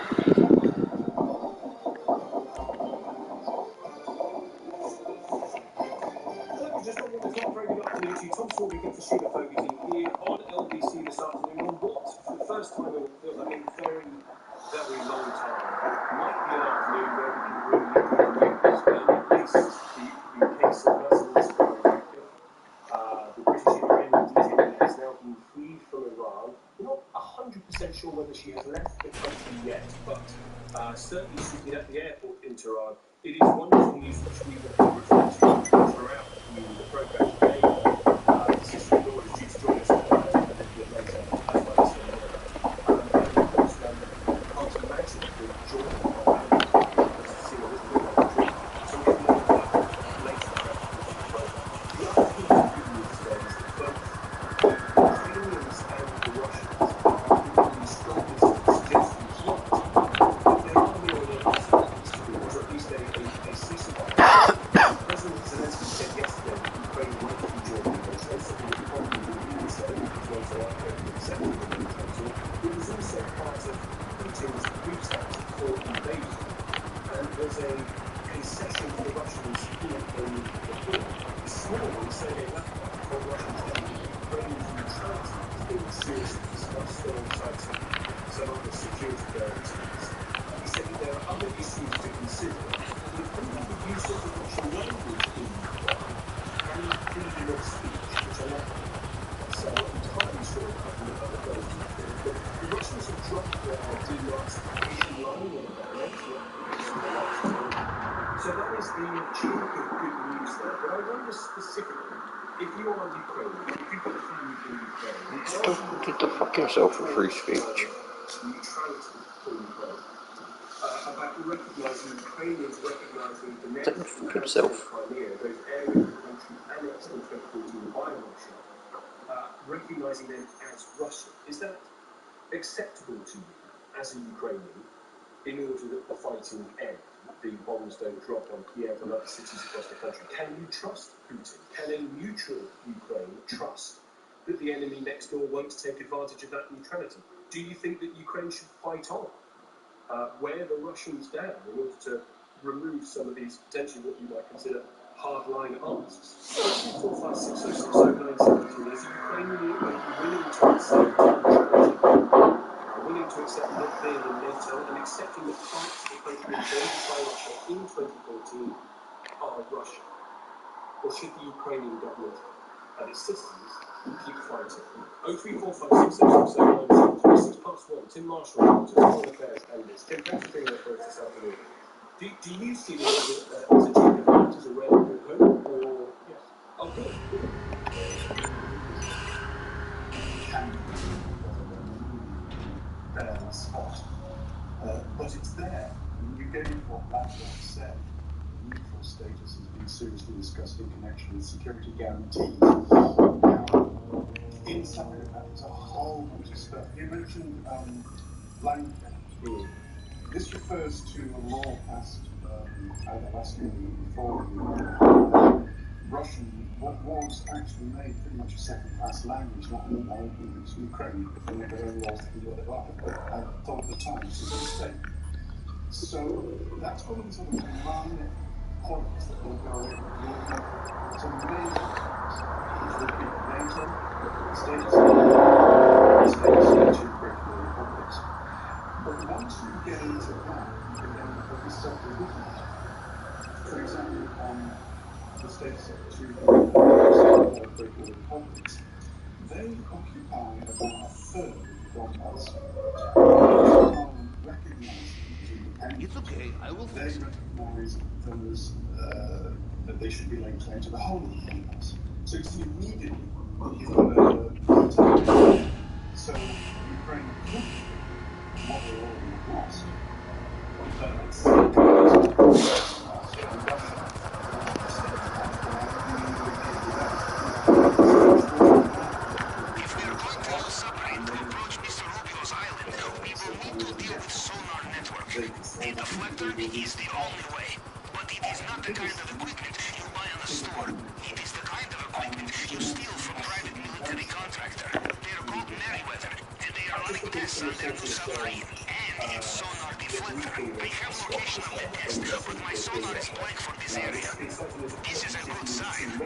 Just on the clock, very good afternoon to you. Tom Swarbrick for Stuart Fogarty here on LBC this afternoon on what, for the first time in feels like a very, very long time, might be an afternoon where we can really news, at least the case of Nazanin's the British Iranian detainees has now been freed from Iran. We're not 100% sure whether she has left the country yet, but certainly she's been at the airport in Tehran. It is wonderful news which we will be referring to throughout the programme today. Sister-in-law is due to join us a little bit later, as well as her mother. And of course, can't imagine the joy of having to see a little bit of a dream. So we'll get more of that later throughout the programme. The other piece of good news today is that both the Ukrainians and the Russians are in the strongest suggestions yet that there are near-enough or at least a ceasefire. President Zelensky said yesterday that Ukraine won't be joining the negotiations, something that probably would be said as well as accepting the negotiation. It was also part of Putin's pretext for invasion, and there's a concession for the Russians here in the report. This morning, Sergei Lavrov told Russians that Ukraine's neutrality is being seriously discussed alongside some other security guarantees. He said that there are other issues to consider, including the use of the Russian language in Ukraine and freedom of speech, which are not so entirely sure a couple of other those two things. But the Russians have dropped their demarcation line in about an 8 in the last year. So that is the chunk of good news there. But I wonder specifically, if you are Ukraine, if you've got a family in Ukraine, Get the fuck yourself for free speech. neutrality for Ukraine. About recognising Ukrainians recognising the next Crimea, those areas of the country annexed in 2014 by Russia, recognising them as Russian. Is that acceptable to you as a Ukrainian in order that the fighting end, the bombs don't drop on Kiev and other cities across the country? Can you trust Putin? Can a neutral Ukraine trust that the enemy next door won't take advantage of that neutrality? Do you think that Ukraine should fight on? Wear the Russians down in order to remove some of these potentially what you might consider hardline asks. 456060973 is Ukraine willing to accept not being in NATO and accepting that parts of the country invaded by Russia in 2014 are Russian? Or should the Ukrainian government and its citizens keep fighting? 03456060973, 1:06. Tim Marshall, Foreign Affairs Analyst. Tim, thanks for being there for us this afternoon. Do you see this as a change of heart, as a red good hope, or yes? Oh, good. Spot. But it's there. And you gave what Lavrov said. Neutral status has been seriously discussed in connection with security guarantees. Now, inside of that, there's a whole bunch of stuff. You mentioned language. This refers to a law passed either last year or before Russian was actually made pretty much a second-class language, not in Ukraine, and their own laws to do what they like. But I thought at the time this was a mistake. So that's one of the sort of minor points that will go really make some major difference. Is that in NATO, the states to critical republics. But once you get into that, you can then focus subdivisions. For example, on the states to critical republics, they occupy about a third of the Donbass. It's okay, I will fix it. Recognize those that they should be laid claim to the whole of the Donbass. So you see immediately you've got a detail. So Ukraine could what they already lost. If we are going to use submarine to approach Mr. Rubio's island, we will need to deal with sonar network. The deflector is the only way, but it is not the kind of equipment you buy on a store. It is the kind of equipment you steal from private military contractor. They are called Merryweather, and they are running tests on their new submarine and its sonar deflector. I have location of the test, but my sonar is blank for this area. This is a good sign.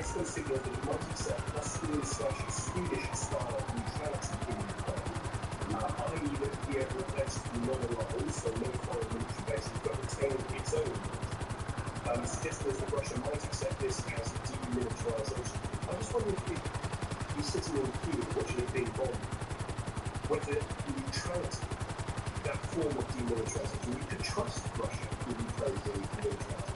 Suggestions that Russia might accept this as demilitarization. I'm just wondering if you're sitting in Kiev watching a big bomb, whether neutrality, that form of demilitarization, you could trust Russia with Ukraine being demilitarized.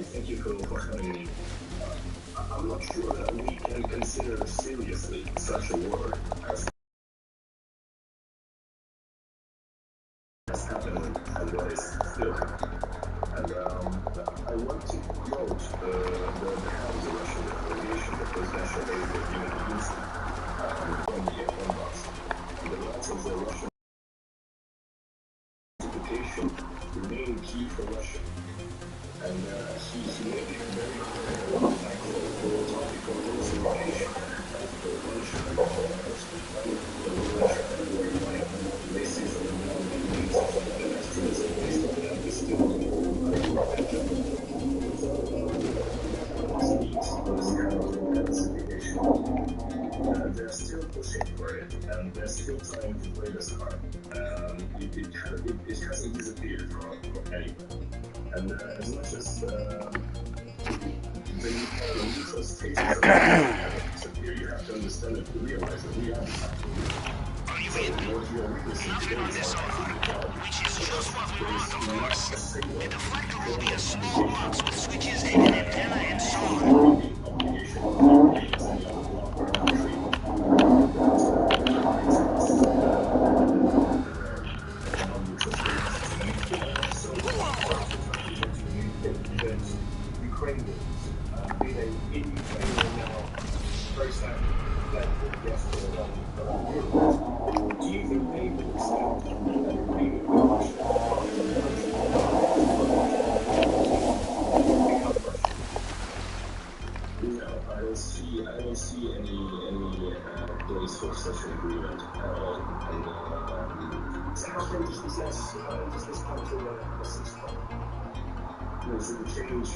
Thank you for having me. I'm not sure that we can consider seriously such a word as happening and what is still happening. And I want to quote the head of the Russian delegation, the presidential aide that you used on the Donbass. The rights of the Russian education remain key for Russia. And he made it very clear, I quote, the topic of this education, they're still pushing for it, and they're still trying to play this card. It hasn't disappeared from anywhere. And as much as the neutral status of the haven't disappeared, you have to understand it to realize that we are the factory. So what you are witnessing today is which is just what we want, of course. The deflector will be a small box with switches and an antenna and so on. Ukrainians, be they in Ukraine or now, very sadly, fled yesterday around the world. Do you think they will accept an agreement with Russia become Russia? No, I don't see any place for such an agreement at all. And so how can does this come to a ceasefire? There's a change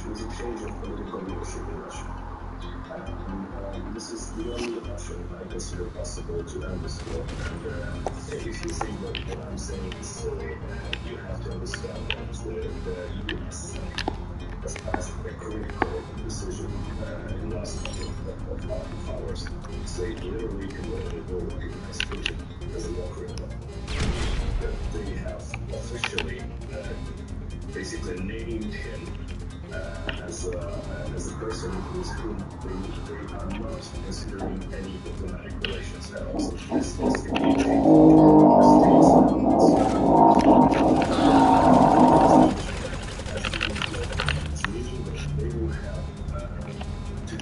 of political leadership in Russia. This is the only option I consider possible to end this war. And if you think that what I'm saying is silly, you have to understand that the US has passed a critical decision in the last couple of hours. They literally will recognize Putin as a war criminal. That they have officially basically named him as a person with whom they are not considering any diplomatic relations at all. So this is meaning that they will have to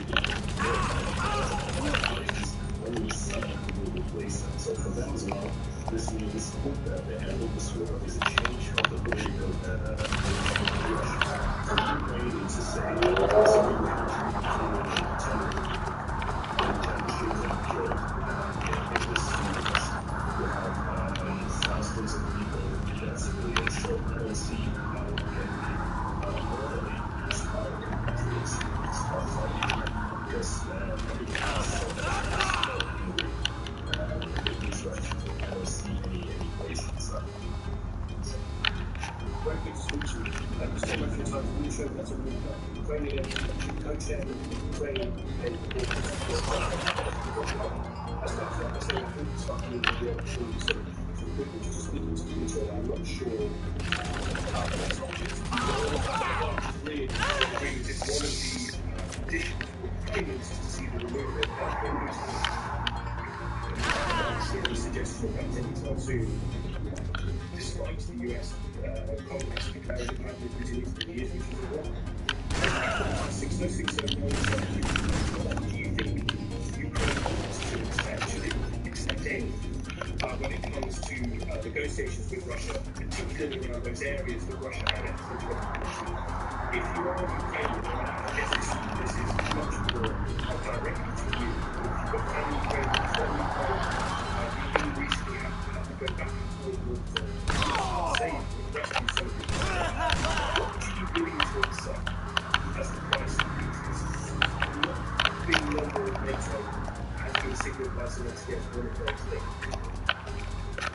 only someone who will replace them. So for them as well, this means that the end of this war is a change of the political for Ukraine to say, so we have killed in this universe. We have thousands of people, dead civilians, so I don't see how we can be morally inspired compatriots to start fighting, because everything else is Russia. I don't see any place inside. Very good to speak to you. Thank you so much for your time for the show. That's a Ukrainian co-chair with Ukraine and as much as I say, I think it's something that we are sure some people just speaking to each other. I'm not sure how that's really agree with it. One of the conditions for Ukrainians is to see the removal of healthcare boosters. I don't see any suggestion of that anytime soon, despite the US Congress declaring that Vladimir Putin is the issue of the war. 60609, do you think Ukraine wants to accept anything when it comes to negotiations with Russia, particularly around those areas that Russia annexed in 2014? If you are Ukrainian, I guess this is much more directly to you. If you've got family Ukrainians from Ukraine, you recently have to go back and forth with say rescue soldiers. What would you be willing to accept as the price of peace? Being a member of NATO has been signalled by Zelensky as one of those things.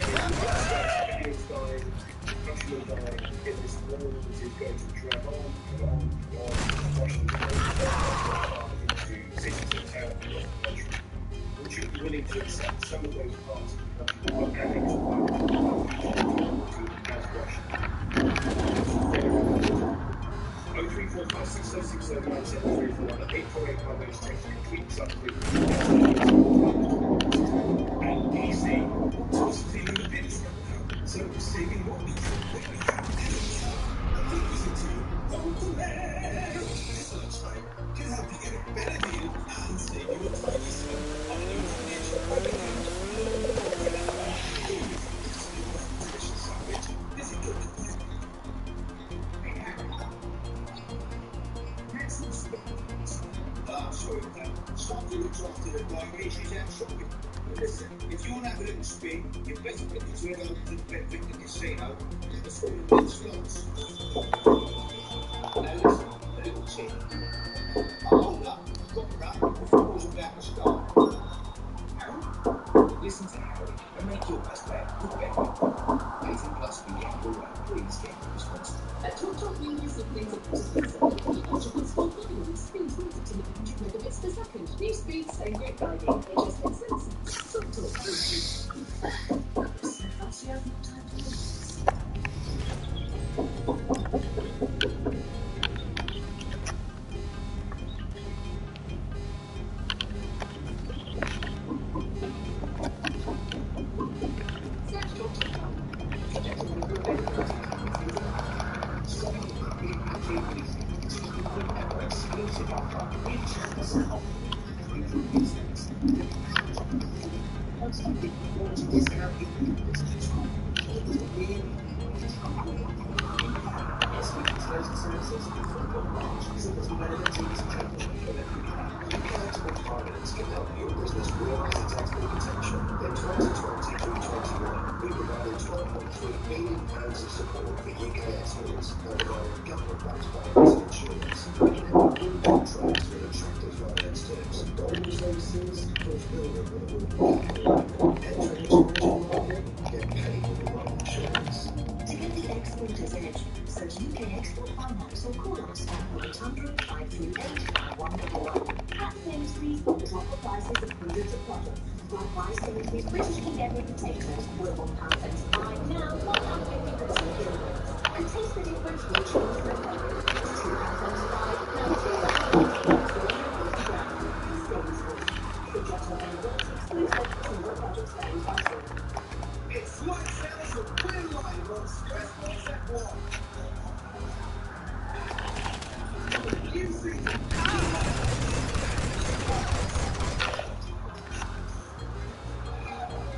Civilians dying, countrymen dying in this war that is going to drag on and on and on. Russians are going to into cities and towns across the country. Would you be willing to accept some of those parts of the country that were annexed by Putin as Russia? 0345606097341 848 my wage text completes up with and DC so Stephen the bits so Stephen what we listen to Uncle Larry Sunshine can help you get a better deal and save you a tiny sum on a new financial program. Delicious sandwich. Is it good? Sorry, stop doing drafting and buying issues out shopping. Listen, if you want to have a little spin, you better get to head over to the Bedford Casino and the full win slots. Now listen, a little tip. Hold up, got to run, the football's about to start. Now That's a great idea. It just makes sense. So talk. Perhaps you have more time to lose. Exclusive offer. Recharge now. Constantly performance discount in your business. SB Translation Services from your branch. Simply relevant teams and channels for every plan. UK Export Finance can help your business realise its export potential. In 2020 through 21, we provided £12.3 billion of support for UK exports by providing government-backed finance and insurance, bringing in new contracts with attractive finance terms. Government services, fulfillment with a working capital. Enter an exporting market, get paid with the right insurance. To give the exporters edge, search UK Export Finance or call us on 0800 538 9111. At Sainsbury's, we'll drop the prices of hundreds of products. Like buy Sainsbury's British King Edward potatoes, worth £1.75, now £1.50 in kilograms. And taste the difference with cheese red pepper. It's £2.75, now £2.50 grams. Sainsbury's. The judgment and works exclusive to all budget spend by Sainsbury's. It's lights out and we're live on Stress Sports at 1. New season.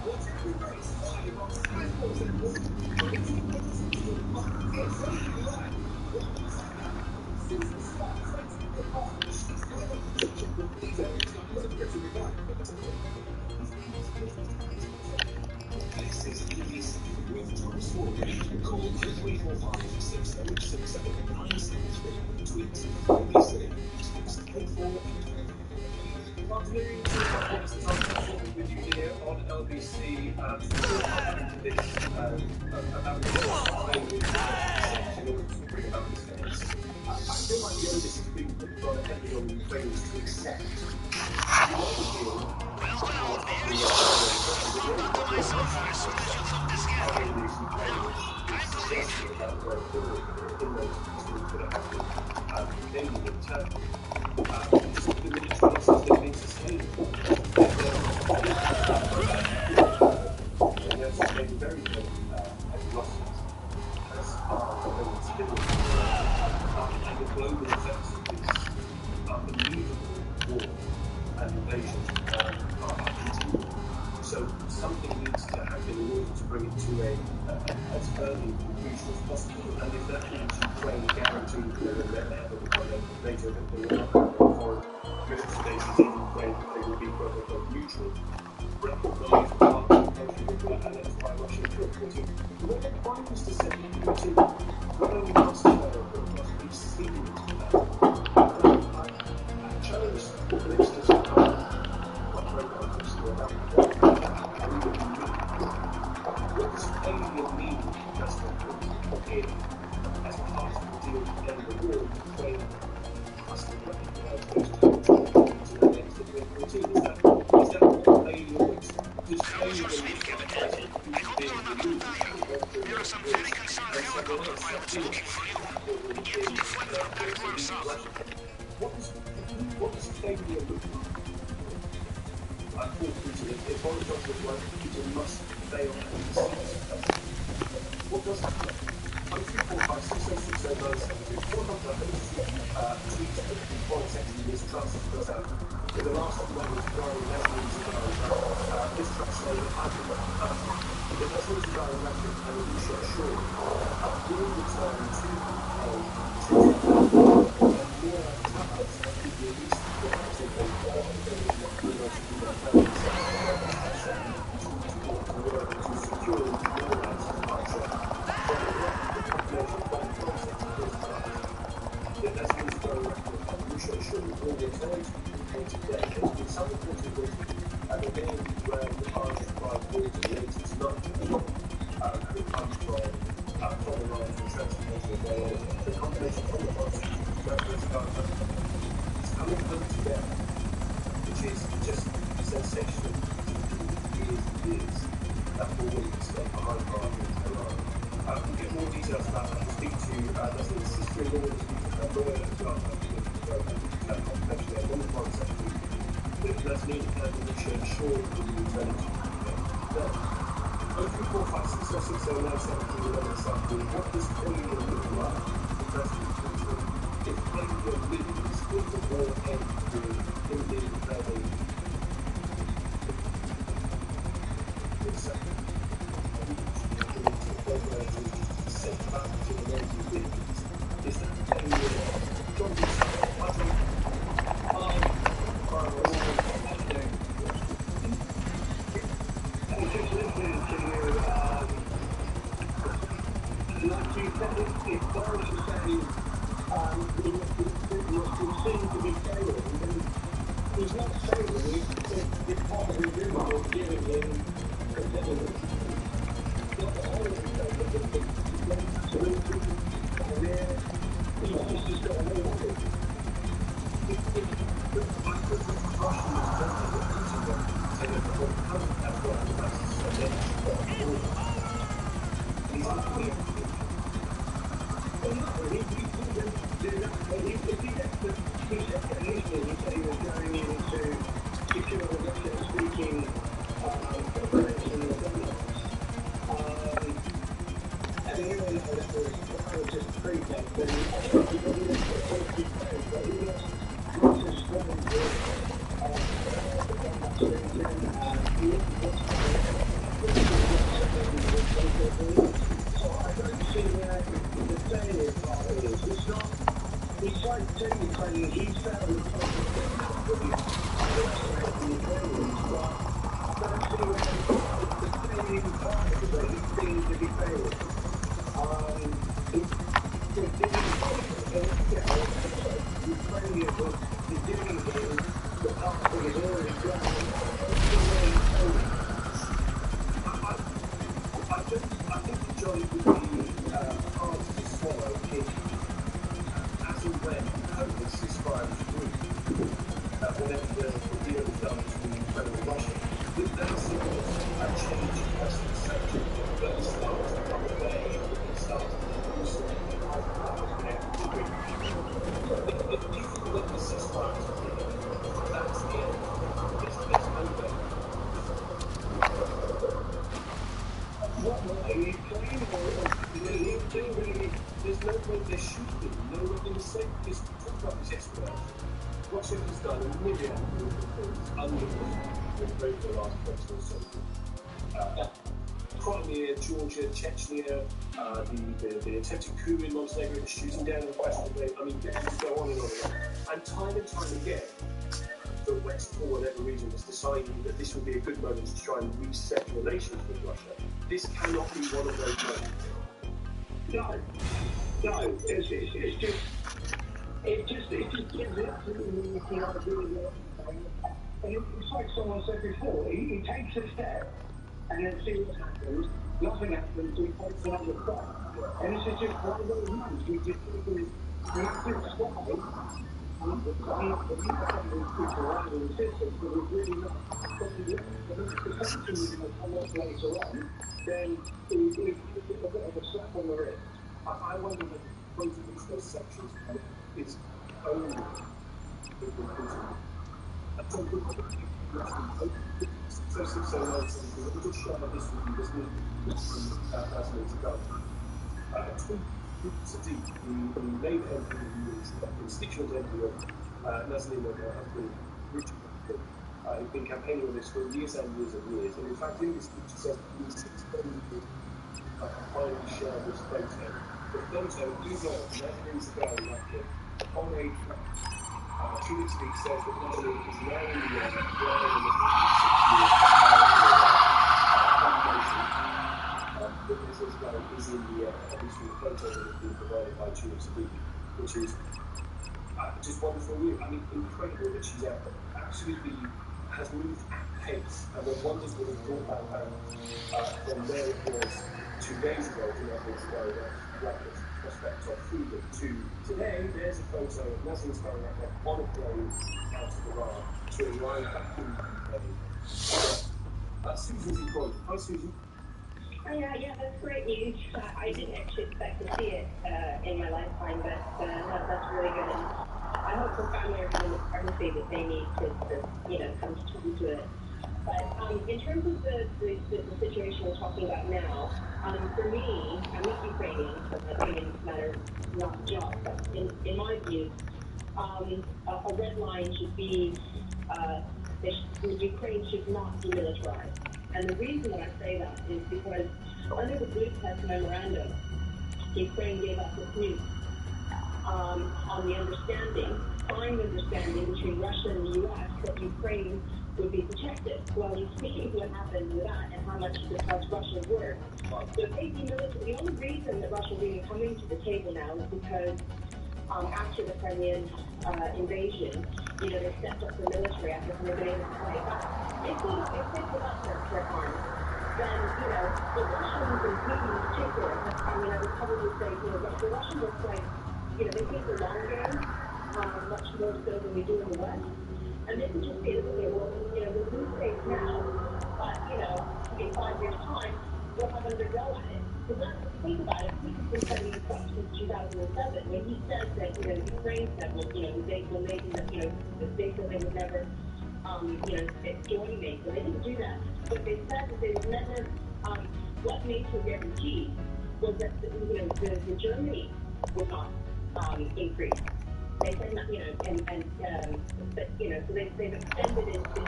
Watch every race live on Sky Sports at 1. From 18 minutes until 1. It's only live. Season starts 18th of March. Sky Sports check the details. Sky Sports at 1. This is BBC with Tom Swarbrick. Call 0345 6067 973. Tweet BBC. Text 84. Good afternoon, it's Tom Swarbrick with you here on LBC. Before I go into this about this I feel like the onus has been put on heavily on the Ukrainians to accept. And the global effects of this unbelievable war and invasion are continuing. So something needs to happen in order to bring it to as early conclusion as possible. And if that means Ukraine guaranteeing that they're never become a NATO, that they will not have foreign military bases in Ukraine, they will be quote-unquote neutral. Recognise the part of annexed by Russia to Putin. What the Prime Minister said in Putin, not only must be seen I chose ministers to come what does failure mean as part of the deal to end the war? Ukraine must have recognized those territories to annex the 2014. Is that what failure was? Does failure mean there are some very concerned helicopter pilots looking for you. Get to Flint or back to our south. What does failure look like? I thought Putin, if Boris Johnson was right, Putin must fail and cease. What does that look like? 345 606 tweets that Boris actually mistrusts because in the last one was regarding Leslie's mistrust saying I can the Leslie's regarding Leslie's and Alicia Shaw will return to near towers that could be released to the to secure the Netherlands departure from the population by the concept of this time. The Leslie's director of Alicia Shaw will return to the UK today. There's been some reporting that the game where the departure by water late is not having come from the line from transportation of rail, the combination of the concept of it's coming home together, which is just sensational years that woman spent behind bars in her life. We'll get more details about that. We'll speak to Nasleen's sister-in-law, we'll speak to her lawyer as well. Confidentially, at one point, actually, that Nasleen and Alicia Shaw will be returning to the 03456060973 what does failure look like for President Putin? If failure wins, will the war end with him being very sent back to the 1950s? Is that failure? John, just listening to you, like you said, if Boris is saying it seems to be failing, then he's not failing if what we're doing is giving him credibility. He's just got to know what it Washington's done a million things under the last 20 or so years. Crimea, Georgia, Chechnya, the attempted coup in Montenegro, the shooting down of Western. I mean, this go on and on and on. And time again, the West, for whatever reason, has decided that this would be a good moment to try and reset relations with Russia. This cannot be one of those moments. No, it's just. It just gives it absolutely nothing to do with what he's saying. And it's like someone said before, he takes a step and then sees what happens. Nothing happens, he takes another step. And this is just one of those months. We just taken massive stride. I'm not saying these people are under the system, but we've really not. But the sanctions are going to come up later on, then we give a bit of a slap on the wrist. I wonder if both of those sections is only just share this with you. This was 1,000 years ago. Sadiq, the Labour MP who is a constituent MP of Nasleen and her husband, Richard, who've been campaigning on this for years and years and years. And in fact, in this speech, he says he's suspended finally share this photo. The photo is on 11 years ago, on a 2 weeks ago, it says that Nasleen is now in the air, flying in the 6 years is in the air, obviously the photo that has been provided by Julia Sadiq, which is just wonderful news. I mean, incredible that she's absolutely has moved at pace, and one wonders what has brought that back from where it was 2 days ago, 2 days ago, that reckless prospect of freedom, to today. There's a photo of Nasleen's going on a plane out of Iran to to arrive back in the UK. Susan's in Croydon. Hi, Susan. Yeah, that's great news. I didn't actually expect to see it in my lifetime, but that's really good. And I hope the family are given the privacy that they need to come to terms with it. But in terms of the situation we're talking about now, for me, I'm not Ukrainian, so my opinion matters not a jot. But in my view, a red line should be Ukraine should not demilitarize. And the reason that I say that is because under the Budapest Memorandum, Ukraine gave us a nukes on the signed understanding between Russia and the U.S. that Ukraine would be protected. Well, you see what happened with that and how much it cost Russia's word. So if they demilitarize, the only reason that Russia is even coming to the table now is because after the Crimean invasion, they stepped up the military after kind of been able to fight back. If they put up their arms, then, the Russians and Putin in particular, I would probably say, the Russians are quite, they think the long game, much more so than we do in the West. And they could just say, okay, well, we'll lose states now, but, in 5 years' time, we'll have another go at it. Because think about it, Putin's been setting this up since 2007. When he says that, Ukraine said, well, they said they would never, join NATO. They didn't do that. But they said that they would never, what NATO guaranteed was that, the Germany would not increase. They said, so they've extended it, that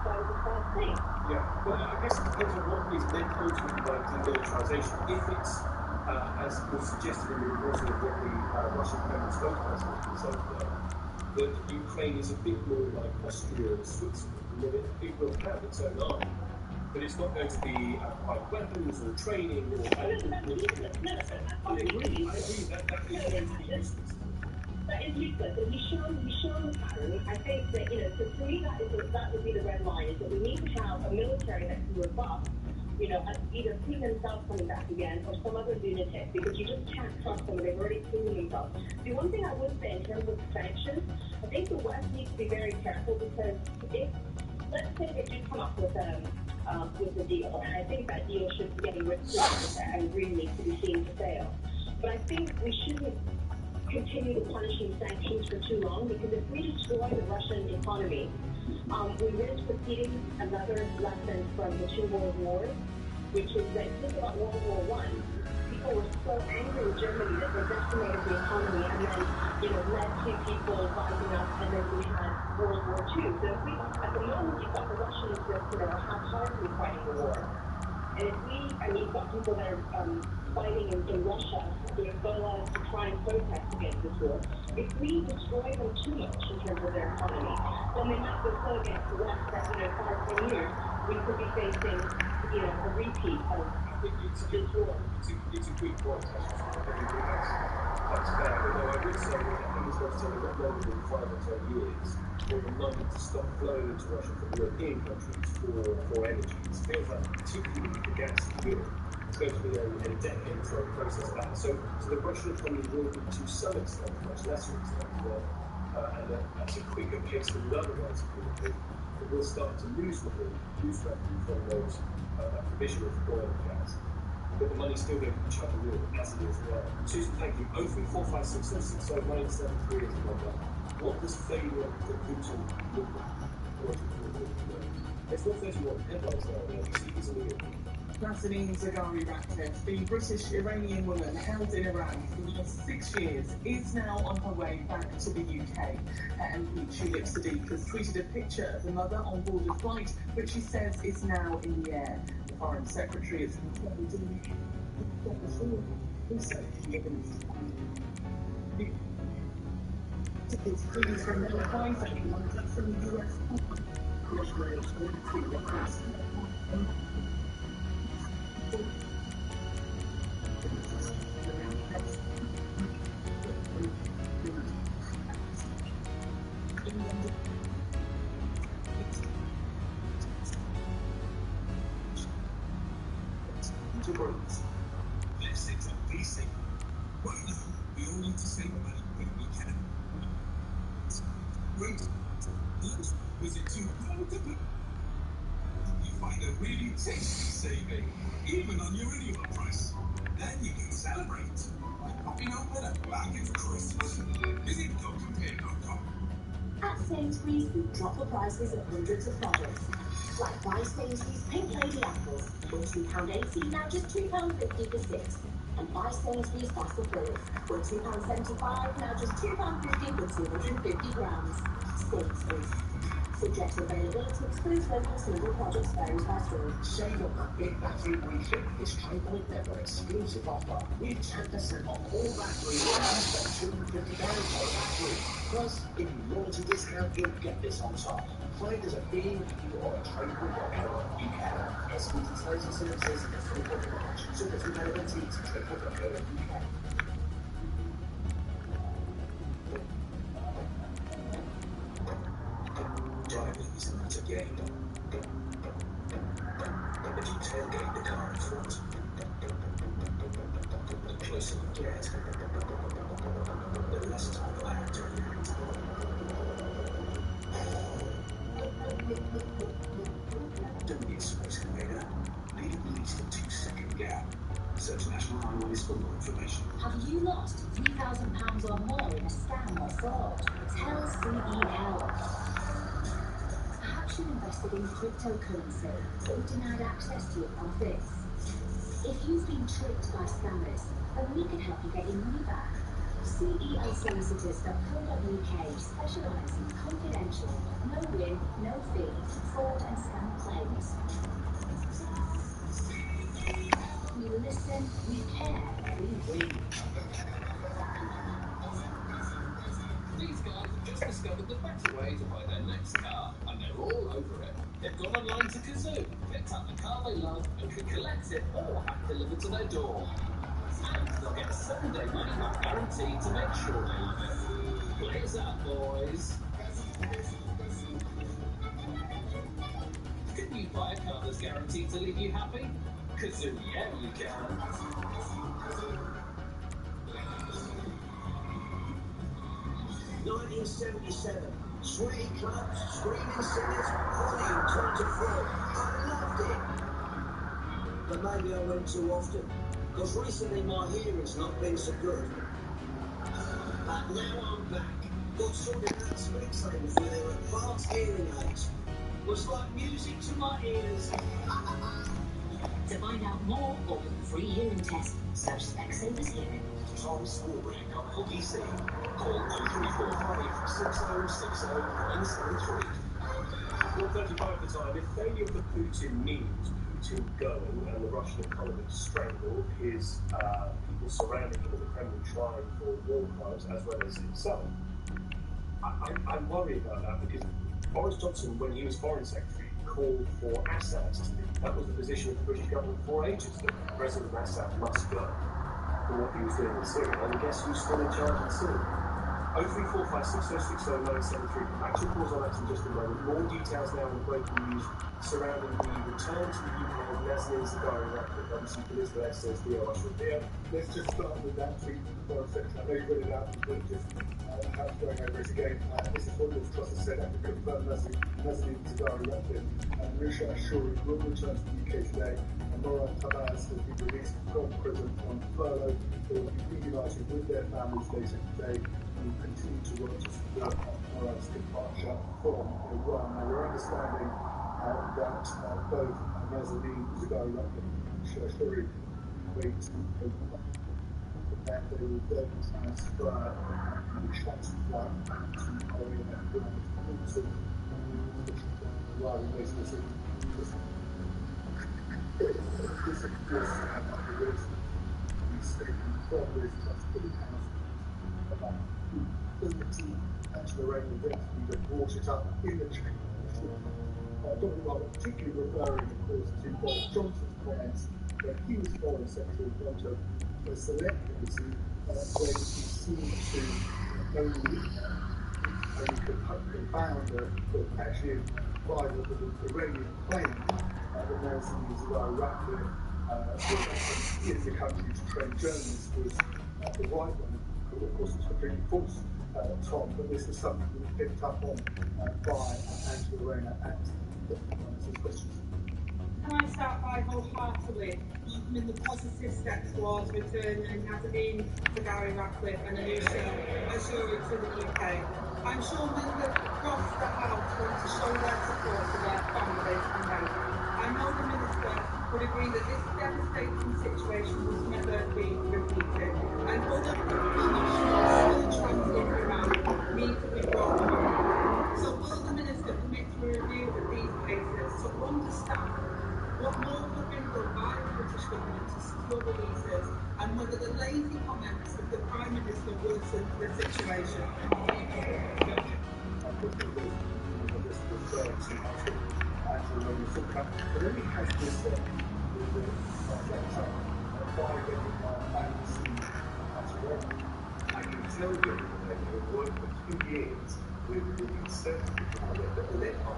was a false thing. Yeah, well, I guess it depends on what is meant ultimately by demilitarization. If it's, as was suggested in the reporting of what the Russian Kremlin spokesperson said, that Ukraine is a bit more like Austria and Switzerland, it will have its own army. But it's not going to be by weapons or training or... I agree that is going to be useless. That is useless, and he's shown the pattern. I think that, so to me that would be the red line, is that we need to have a military that can rebuff, either Putin himself coming back again or some other lunatic, because you just can't trust them. They've already proven themselves. The one thing I would say in terms of sanctions, I think the West needs to be very careful, because if, let's say they do come up with a deal, and I think that deal should be getting rid of and agree needs to be seen to fail. But I think we shouldn't continue to punishing sanctions for too long, because if we destroy the Russian economy, we risk repeating another lesson from the 2 world wars, which is that, think about World War I. People were so angry with Germany that they decimated the economy, and then, led to people rising up, and then we had World War II. So if we, at the moment, you've got the Russians that, half-heartedly fighting the war. And you've got people that are fighting in Russia, doing furloughs to try and protest against this war. If we destroy them too much in terms of their economy, then they might go so against the West that, 5 or 10 years, we could be facing, a repeat of this war. It's a good point, actually. I think that's fair. Although I would say that I think it's going to take a lot longer than 5 or 10 years for the money to stop flowing into Russia from European countries for energy. It feels like, particularly the gas in Europe, it's going to be a decade-long process of that. So the Russian economy will be, to some extent, much lesser extent, and at a quicker pace than it otherwise would be. But we'll start to lose revenue from those provision of oil and gas. But the money's still going to be chugging in as it is now. Susan, thank you. 03456 973 is the number. What does failure for Putin look like? It's not 31 headlines now, isn't it? Nazanin Zaghari-Ratcliffe, the British-Iranian woman held in Iran for the last 6 years, is now on her way back to the UK. Her MP, Tulip Sadiq, has tweeted a picture of the mother on board a flight, which she says is now in the air. The Foreign Secretary has confirmed it's pleased from the advisor from the US. Let's say it's a basic. Right now, we all need to save money when we can. great. Was it too low to put? You find a really tasty saving, even on your renewal price. Then you can celebrate by popping open a bag of crisps. Visit GoCompare.com. At Sainsbury's, we drop the prices of hundreds of products. Like buy Sainsbury's Pink Lady apples, were £2.80, now just £2.50 for 6. And buy Sainsbury's Fast Fillers, were £2.75, now just £2.50 for 250 grams. Sainsbury's. Subject to availability, excludes local single products, varies by store. Save on that big battery refit this Trade Point Level exclusive offer with 10% off all batteries and spend £250 per battery. Plus, if you loyalty discount, you'll get this on top. Find us at B&Q or at tradepoint.co.uk. SVT terms and services for the public March. Subject to availability to tradepoint.co.uk. Driving is not a game. If you tailgate the car in front, the closer you get, the less time I have to react. Don't get Space Invader. Leave at least a 2-second gap. Search National Highways for more information. Have you lost £3,000 or more in a scam or fraud? Tell CEL. Perhaps you invested in cryptocurrency, but were denied access to your profits. If you've been tricked by scammers, then we can help you get your money back. CELsolicitors.co.uk specialise in confidential, no win, no fee, fraud and scam claims. We listen, we care, we win. These guys have just discovered the better way to buy their next car, and they're all over it. They've gone online to Kazoo, picked up the car they love, and can collect it or have it delivered to their door. And they'll get a 7-day money-back guarantee to make sure they love it. Blaze up, boys. Can you buy a car that's guaranteed to leave you happy? Kazoo, yeah, you can. 1977. Sweaty clubs, screaming singers, volume turned to full. I loved it. But maybe I went too often. Because recently my hearing's not been so good. But now I'm back. Got sorted out Specsavers with their advanced hearing aids. Was like music to my ears. To find out more or book a free hearing test, search Specsavers Hearing. Tom Strawberry got LBC. Call 0345 6060 973. 1:35 the time. If failure for Putin means Putin going and the Russian economy strangled, his people surrounding him in the Kremlin trying for war crimes as well as himself, I'm worried about that because Boris Johnson, when he was Foreign Secretary, called for Assad to leave. That was the position of the British government for ages, that President Assad must go for what he was doing in Syria. And guess who's still in charge in Syria? 0345 6060 973. Back to calls on that in just a moment. More details now on the breaking news surrounding the return to the UK of Nazanin Zaghari-Ratcliffe. Obviously, Elizabeth says Theo Theo. Let's just start with that tweet from the Foreign Secretary. I know you read it out, but just perhaps going over it again. This is what Liz Truss has said after confirmed Nazanin Zaghari-Ratcliffe and Risha Ashuri will return to the UK today. And Moran Tabaz has been released from prison on furlough. They will be reunited with their families later today. Will continue to work to support Morad's departure from Iran. Now, we're understanding that both Nazanin Zaghari-Ratcliffe and Shashuri wait to that they will then transfer the shots flight to Oriana Ground Wilson, arriving later this evening. This, of course, is the statement from Liz Truss in the House about the ability to Iranian deputy that brought it up in the chamber. Dr. Robert particularly referring, of course, to Boris Johnson's comments when he was Foreign Secretary in front of a select committee when he seemed to only found that actually by the Iranian claim that Nazanin Zaghari-Ratcliffe in the country to train journalists was the right one. of course, it's completely false, Tom, but this was something that was picked up on by Angela Rayner at the Prime questions. Can I start by wholeheartedly welcoming the positive steps towards returning Nazanin to Gary Ratcliffe and a new show to the UK? I'm sure members across the House want to show their support to their families and health. I know the Minister would agree that this devastating situation must never be repeated, and other critical nationals still trapped in Iran need to be brought home. So will the Minister commit to a review of these cases to understand what more could have been done by the British government to secure releases, and whether the lazy comments of the Prime Minister worsened the situation? But then he has this I can tell you that you have worked for 2 years with the Conservative that led on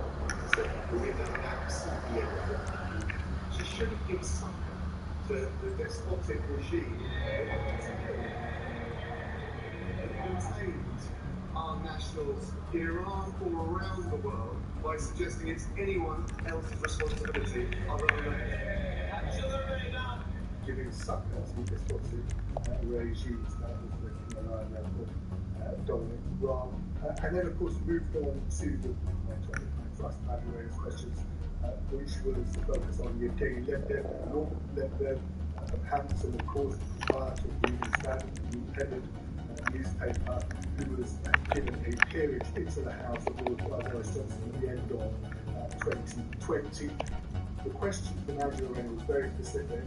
who is absolutely everything. She should have given something to the despotic regime and contained our nationals in Iran or around the world by suggesting it's anyone else's responsibility other than giving succor to despotic regimes that was the Iran dominant Iran. And then, of course, moved on to the trust Angela's questions, which was the focus on Yevgeny Lebedev, Norman Lebedev of Hampton, of course, proprietor of the Evening Standard, the independent newspaper, who was given a peerage into the House of Lords by Boris Johnson at the end of 2020. The question from Angela Rayner was very specific.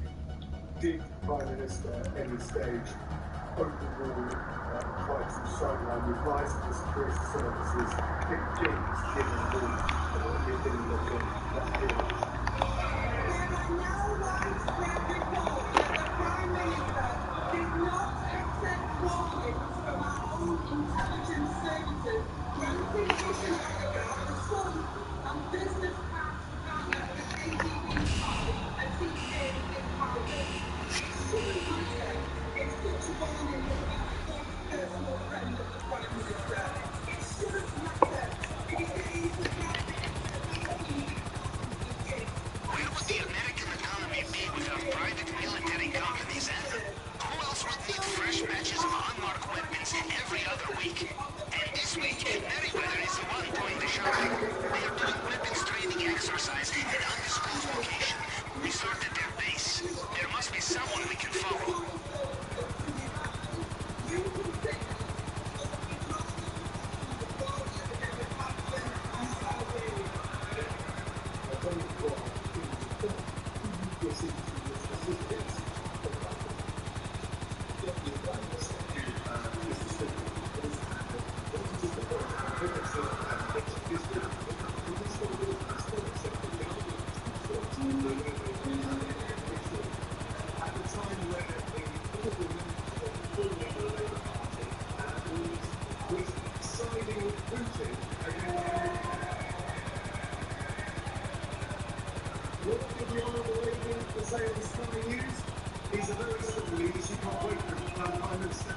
Did the Prime Minister at any stage overrule try to sideline the advice of the security services against giving the Yevgeny Lebedev that peerage? There are now widespread reports that the Prime Minister did not accept warnings from our own intelligence services, granting his oligarch the sum and business partner of the KGB's party and TK in private. It shouldn't matter if such a warning was about a close personal friend of the Prime Minister. It shouldn't matter if it is the Prime Minister making the gift. Where would the American economy be without private military companies, eh? Who else would need fresh batches of unmarked weapons every other week? And this week, Merriweather is the one doing the shopping. They are doing weapons training exercise at an undisclosed location. We sorted their base. There must be someone we can follow. He's a very strong leader. She can't wait for him to become Prime Minister.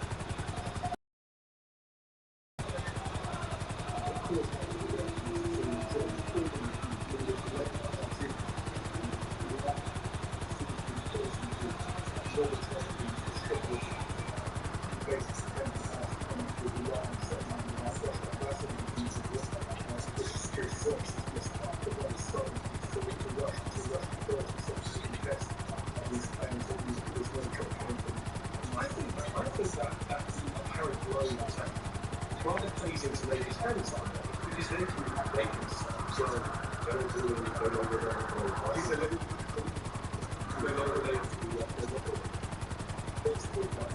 I think that's an apparent blow to take. Rather pleasing to ladies and time, because they can so those who are no longer available. He said no longer available. Let's talk about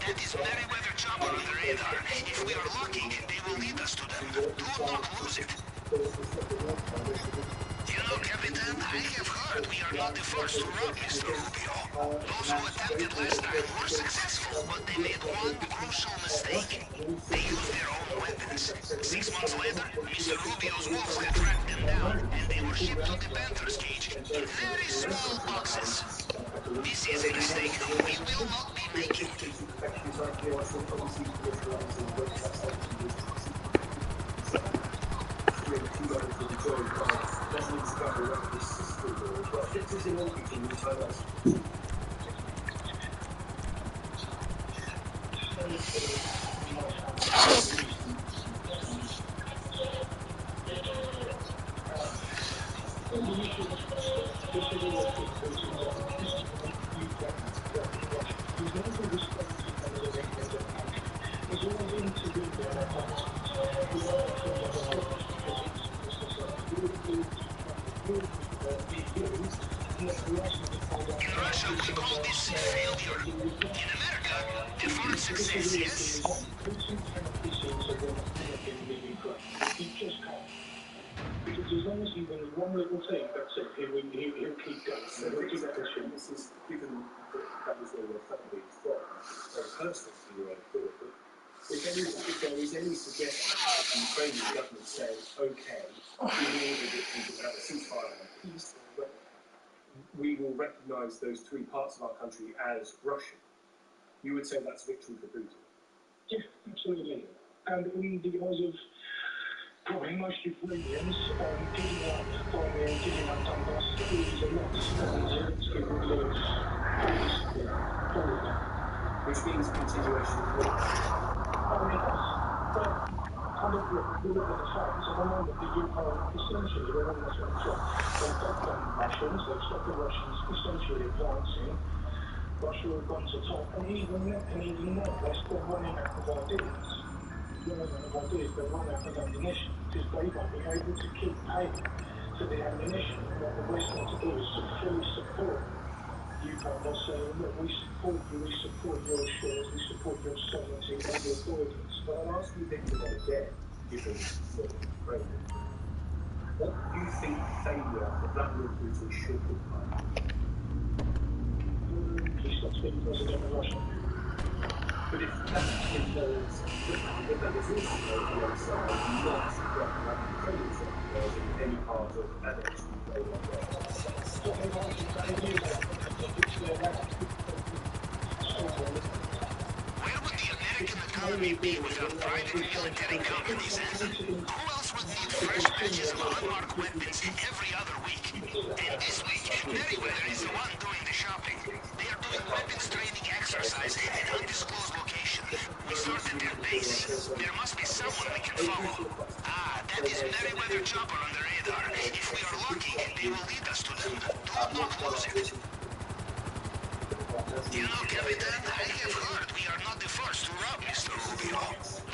That is Merriweather chopper on the radar. If we are lucky, they will lead us to them. Do not lose it. You know, Capitan, I have heard we are not the first to rob Mr. Rubio. Those who attempted last time were successful, but they made one crucial mistake. They used their own weapons. 6 months later, Mr. Rubio's wolves had tracked them down, and they were shipped to the Panther's cage in very small boxes. This is a mistake we will not be making. In Russia, we call this failure. In America, deferred success is... Because as long as he wins one little thing, that's it. He'll keep going. He'll keep pushing. This is given that was where your family is from. Very personal to you, I thought. But if there is any suggestion that the Ukrainian government says, okay, in order that we can have a ceasefire and peace, we will recognise those three parts of our country as Russian, you would say that's victory for Putin? Yeah, absolutely. And in the eyes of probably most Ukrainians, giving up Crimea, giving up Donbass is a lot, and it's given a lot of support for it, which means continuation of war. But kind of look at the facts at the moment, the Ukraine essentially, they're almost on track. They've got the Russians, they've stopped the Russians essentially advancing. Russia have gone to top, and even now, they're still running out of ideas. They're running out of ammunition because they won't be able to keep paying for the ammunition. And what the West want to do is to fully support Ukraine by saying, look, we support you, we support your shores, we support your sovereignty and your borders. But I'm asking Victor that again, given what Ukraine is. What do you think failure for Vladimir Putin should look like? He stops being president of Russia. But if that involves but that is also on the other side, not recognizing credit in any part of annexed Ukraine. Where would the American economy be without private military companies? Who else would need fresh batches of unmarked weapons every other week? And this week, Merriweather is the one doing the shopping. They are doing weapons training exercise in an undisclosed location. We started their base. There must be someone we can follow. Ah, that is Merriweather chopper on the radar. If we are lucky, they will lead us to them. Do not lose it. You know, Captain, I have heard we are not the first to rob Mr. Rubio.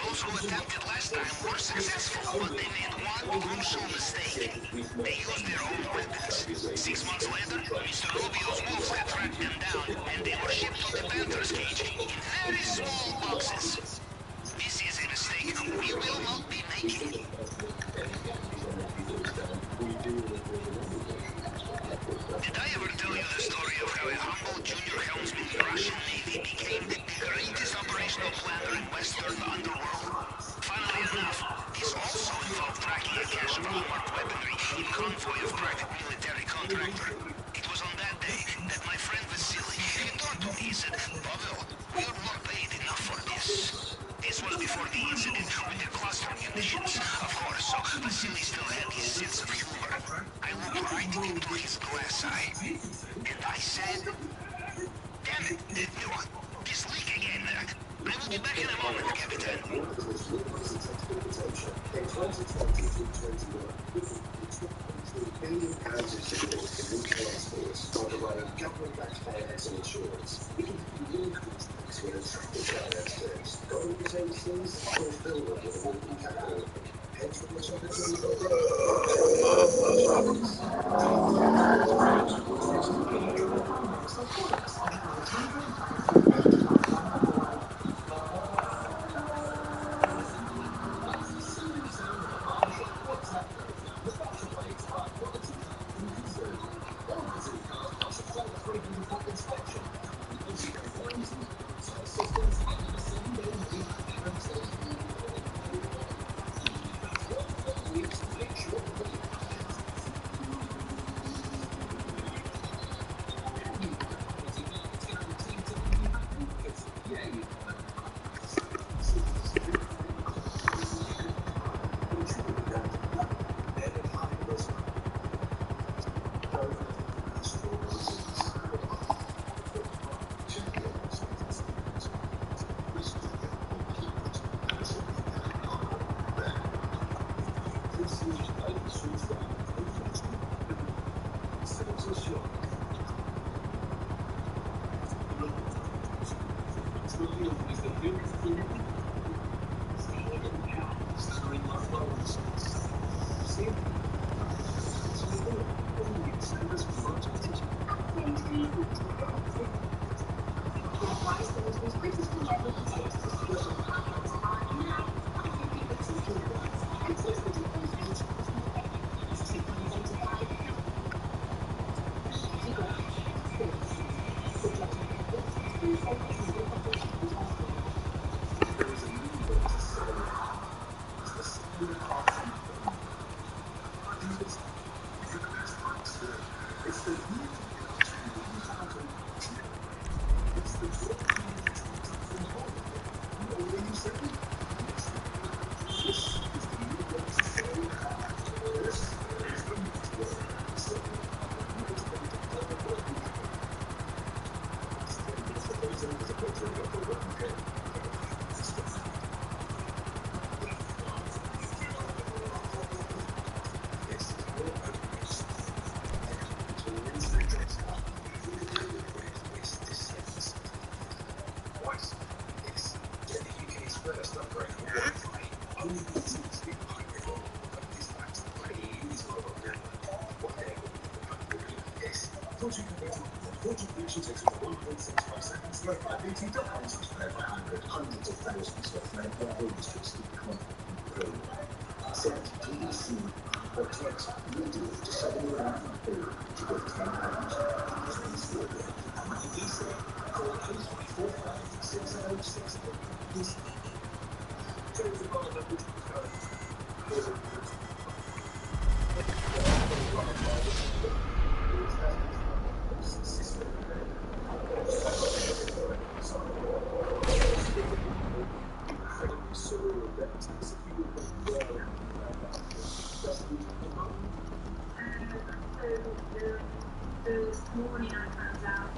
Those who attempted last time were successful, but they made one crucial mistake. They used their own weapons. 6 months later, Mr. Rubio's wolves had tracked them down, and they were shipped to the Panther's cage in very small boxes. This is a mistake we will not be making. Did I ever tell you the story of how a humble junior helmsman in the Russian Navy became the greatest operational planner in Western underworld? Funnily enough, this also involved tracking a cache of unmarked weaponry in convoy of private military contractor. It was on that day that my friend Vasily turned to me and said, Pavel, we are not paid enough for this. This was before the incident with the cluster munitions, of course, so Vasily still had his sense of humor. I looked right into his glass eye, and I said, damn it, this leak again. I will be back in a moment, Captain. In 2020-2021, £2.3 billion in support for UK exports by providing government-backed finance and insurance. We can help you increase tax with attractive finance terms. Got all these agencies? Fulfill them with a working capital. Head to the top of social. Hundreds of thousands have fled their homes to escape conflict in Ukraine. Send TBC or text radio to 70854 to get £10. Please stay there. MiKEYcasioGT-R. Call 0345 This morning I found out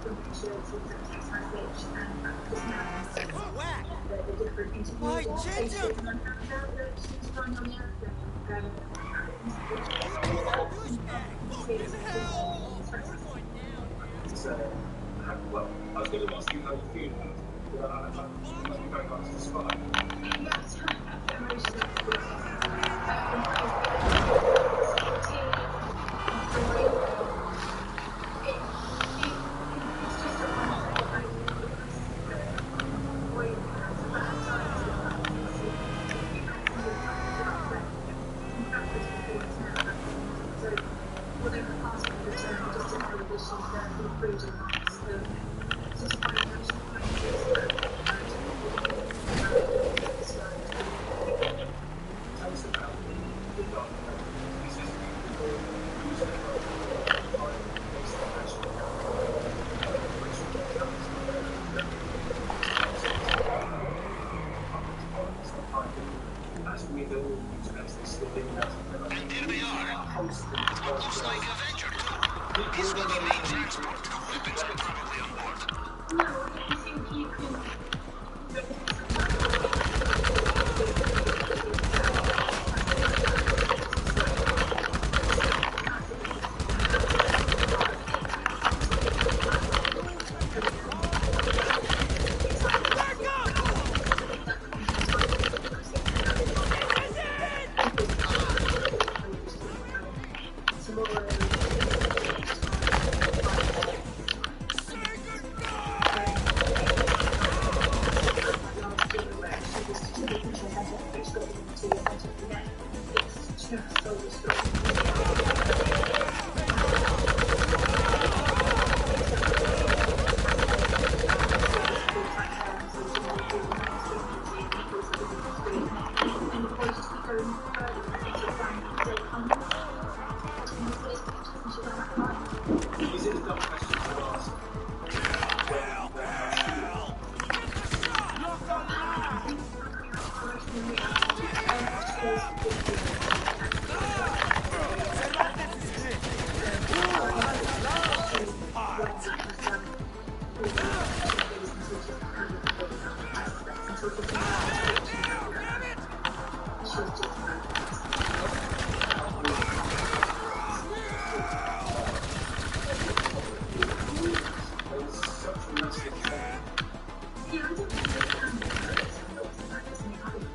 from pictures and text message and just now the different interview faces, and I found out that she's running on the airplane Well, I was going to ask you how you feel about it, but I must be very much inspired. Yes, emotional. And there they are. Looks like Avenger 2. This will be main transport. Weapons are probably on board. No, I think you can...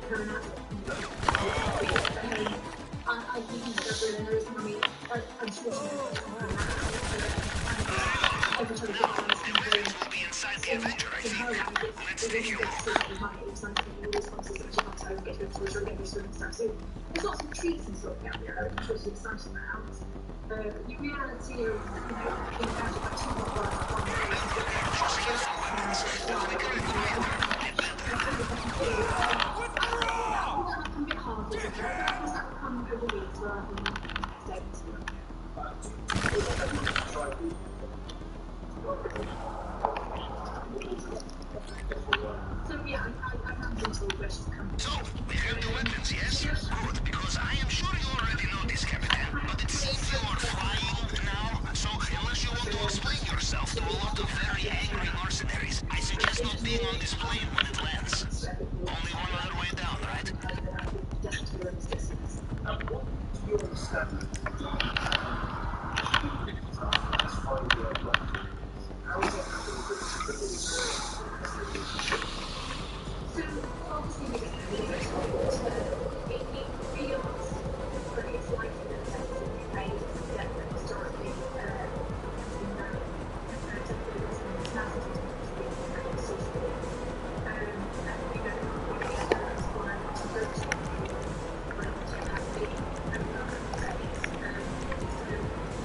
her an adult. I think Gabriella knows Mummy. I'm sure she knows what's going on now. Every time she finds something in her life, it wasn't just to with Mummy. It was something all these promises that she comes home, gets her toys, she'll get this and stuff. So there's lots of treats and stuff out there. I'm sure she's excited about. The reality of, being counted by two hot words at one place is that a bit hard with her. Of course, that will come over weeks rather than days. So yeah, I haven't been told where she's coming from. So, we have the weapons, yes? Good, because I am sure you already know this, Captain. But it seems you are flying now, so unless you want to explain yourself to a lot of very angry mercenaries, I suggest not being on this plane when it lands. Only one other way down, right? What do you understand? How is it happening? So obviously we don't know the exact spot. It feels that it's likely that the sentence will be paid that historically has been known. Definitely there's been massive socially. And we don't know if there's one to go to when it has been over a couple of days. So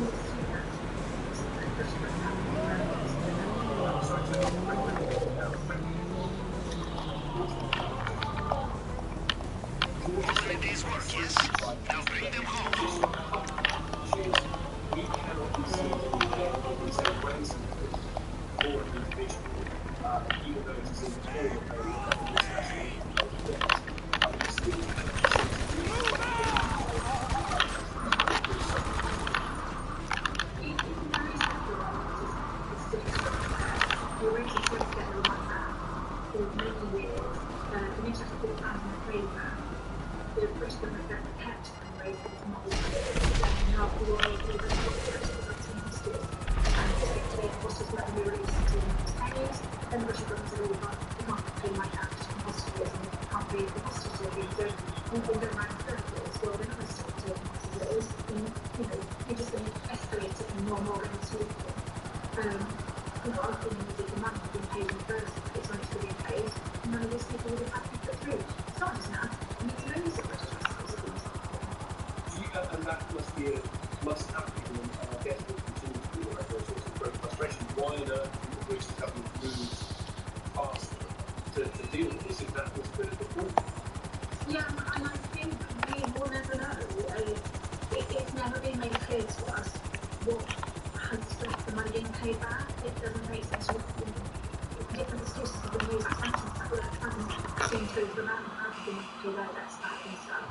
we'll see that. Only day's work, yes? Now bring them home. We cannot be seen in some ways for an individual, even though it is in the form of a international we still cannot be seen to be the arrangements were together like that for many years. The new Czech Court and the playground, the British government then kept Conway for his model now the world will then look at it as a team school. And they cost us whether we released it in pennies, then the British government said, oh, you can't pay my cash and hostages and you can't pay the hostages. So we've been going around circles. Well, they're not going to stop taking hostages. And, you're just going to escalate it and more and more going to our opinion is if the money had been paid in the first place when it should have been paid, none of these people would have had to be put through. It's not just now. We need to know these British hospitals. and that must happen, and I guess will continue to be all sorts of great frustration. Why on earth did the British government move faster to deal with this if that was a bit of a problem? Yeah, and I think we will never know. It's never been made clear to us what has stopped the money being paid back. It doesn't make sense. Different excuses have been used. Sanctions hasn't been through for that, hasn't been paid out, that's back and stuff.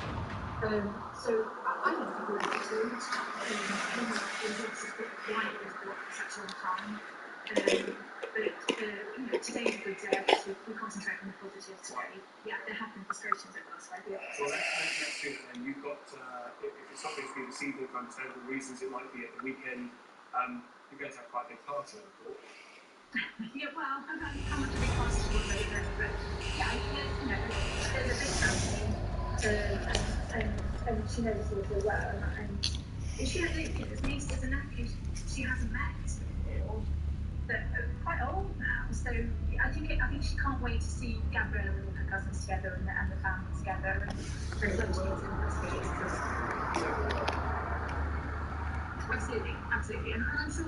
So I don't think we're able to. We've obviously put quiet with for such a long time. But today's a good day. I guess we concentrate on the positive today. Yeah, there have been frustrations at last 5 years. So let's do it then. You've got, if it's not going to be this evening for understandable reasons, it might be at the weekend. You're going to have quite a big party, I thought. Yeah, well, I don't know how much of a cost it will be, but yeah, there's a big family, and she knows us all well, and she has nieces and nephews she hasn't met before that are quite old now, so I think she can't wait to see Gabriella with all her cousins together and the family together, and there's loads of things in the Absolutely. And I'm sure,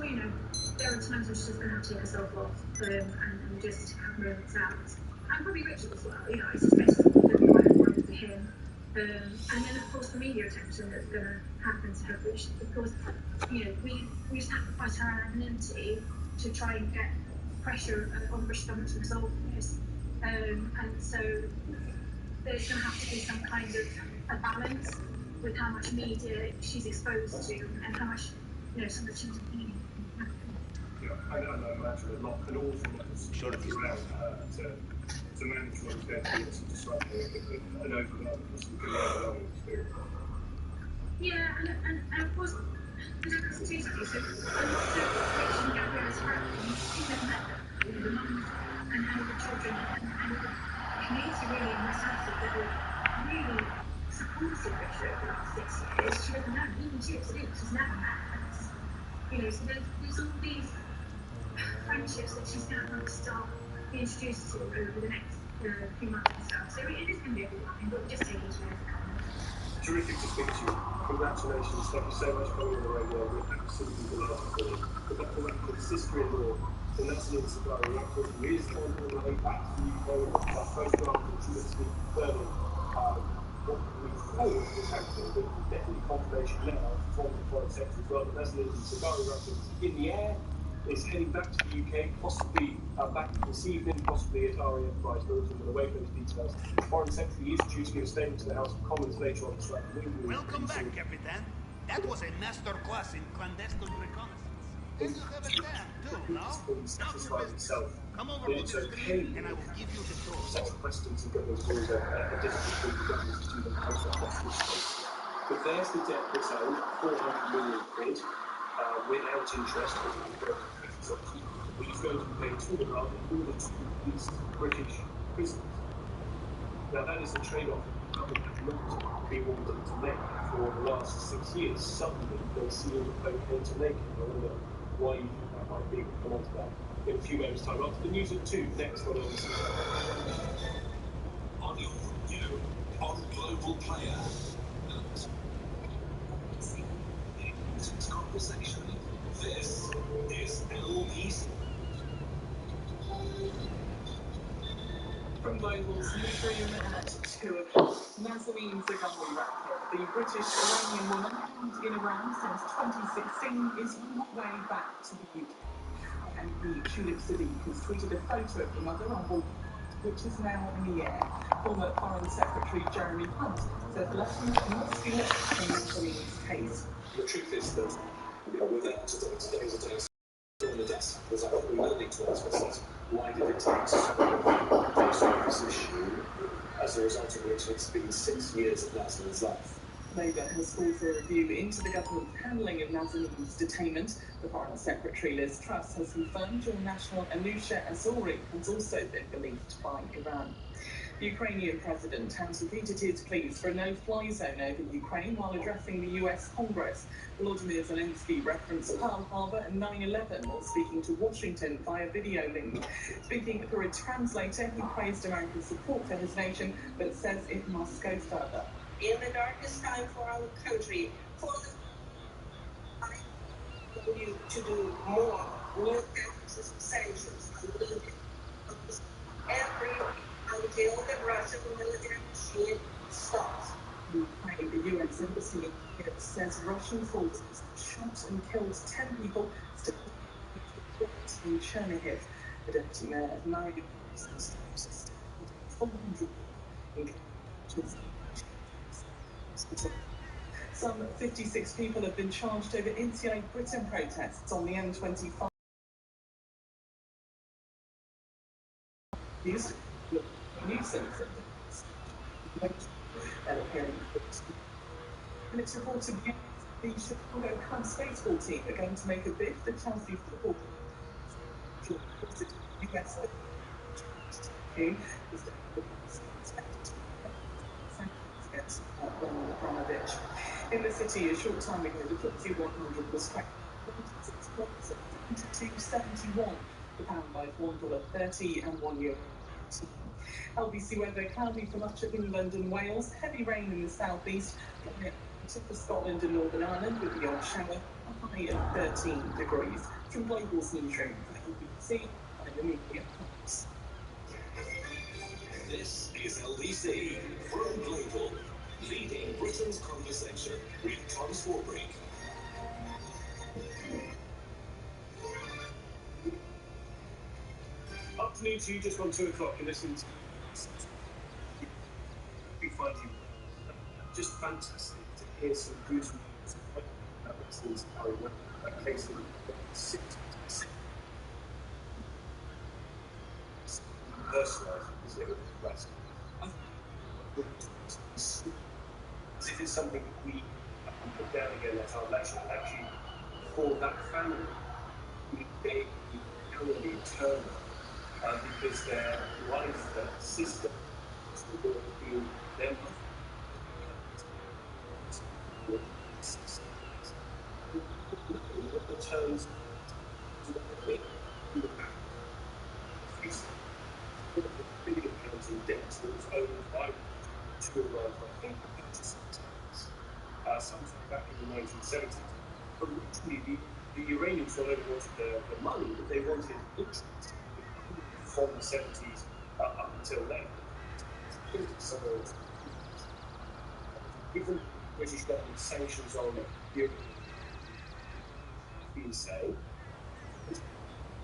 there are times when she's just going to have to take herself off and just have moments out. And probably Richard as well, I suspect there'll be quite important for him. And then, of course, the media attention that's going to happen to her, which, of course, we sacrifice our anonymity to try and get pressure on the British government to resolve this. And so there's going to have to be some kind of a balance with how much media she's exposed to and how much, some of the changes in media can happen. Yeah, I imagine an awful lot of support around her to manage what is going to be just like an overwhelming experience. Yeah, and of course, there's a two things. So a lot of Rich and Gabriella's friends, she's never met them, the mums and the children and the community really in West Sussex that All the secrets over the last 6 years, she never known, even chips it in, she's never met friends. You know, so there's all these friendships that she's going to have to start being introduced to over the next few months and stuff. So it is going to be overwhelming, but we're just taking it as it comes. Terrific to speak to you. Congratulations. Thank you so much for being on the radio. We're absolutely delighted for you. The Dr. Radcliffe's sister-in-law, the Nazanin Zaghari Radcliffe, who is on her way back to the UK with that photograph that she was confirming what we thought was happening, but definitely confirmation now from the Foreign Secretary as well. The Nazanin Zaghari Radcliffe is in the air, is heading back to the UK, possibly back this evening, possibly at RAF Brighton. We'll await those details. The Foreign Secretary is due to give a statement to the House of Commons later on this afternoon. Welcome back, Capitan. That was a master class in clandestine reconnaissance. And you have a tan, too, no? Satisfies itself. Come over to the screen, and I will give you the tour. Such questions and government's rules are difficult for the government to do them post up this case. But there's the debt that's owed, 400 million quid, without interest, which is going to be paid to the rather than all the two East British prisoners. Now that is a trade-off the government has not been wanting to make for the last 6 years. Suddenly they seem okay to make it. I wonder why you think that might be. We'll come on to that in a few moments' time. After the news at 2, next on LBC. On your radio, on Global Player. Britain's conversation. This is LBC. From Global's newsroom at 2 o'clock, Nazanin Zaghari Radcliffe, the British Iranian woman held in Iran since 2016, is on her way back to the UK. And the Tulip Sadiq has tweeted a photo of the mother on board, which is now in the air. Former Foreign Secretary Jeremy Hunt said the lessons must be learned from Nazanin's case. The truth is that without today's attacks on the desk, there's actually learning to ask ourselves, why did it take so long to face this issue, as a result of which it's been 6 years of Nazanin's life? Labour has called for a review into the government's handling of Nazanin's detainment. The Foreign Secretary Liz Truss has confirmed dual national Anousheh Assouri has also been released by Iran. The Ukrainian president has repeated his pleas for a no-fly zone over Ukraine while addressing the US Congress. Volodymyr Zelensky referenced Pearl Harbor and 9/11 while speaking to Washington via video link. Speaking through a translator, he praised America's support for his nation, but says it must go further. In the darkest time for our country, I want you to do more. New emphasis of sanctions are needed until the Russian military machine stops. Ukraine, the US embassy in Kiev says Russian forces shot and killed 10 people still in Chernihiv. The deputy mayor of Mariupol says 400 Some 56 people have been charged over inside Britain protests on the M25. Nuisance. And it's reported the Chicago Cubs baseball team are going to make a bid for Chelsea football. US team is in the city a short time ago, the FTSE 100 was cracked to $271, the pound by $1.30 and €1. LBC weather cloudy for much of England and Wales, heavy rain in the southeast, for Scotland and Northern Ireland with the odd shower, a high of 13 degrees. From Global's newsroom for LBC, I'm Amelia Fox. This is LBC from Global, leading Britain's conversation with Tom Swarbrick. Afternoon to you, just on 2 o'clock, you listen to we find you just fantastic to hear some good news about this case in 6 personalised as it was. As if it's something that we can put down again at our leisure, actually for that family, they only turn because their wife, their sister, will feel their mother. industrial world for 8 times, sometime back in the 1970s. Originally, the Iranians not only wanted the money, but they wanted interest from the 70s up until then. So, given British government sanctions on the been saying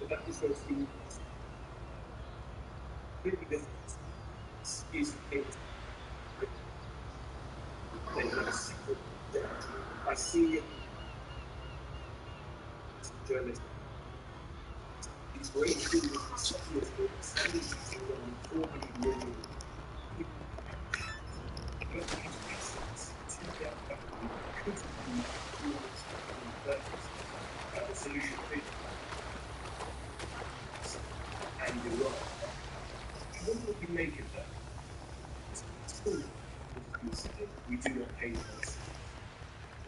that is going to be completely different. Is they have a secret I see journalist. It's great to see this spending on 400 million assets to get back could be the solution is and Iran. What do you make of that? Still, we do not pay for this.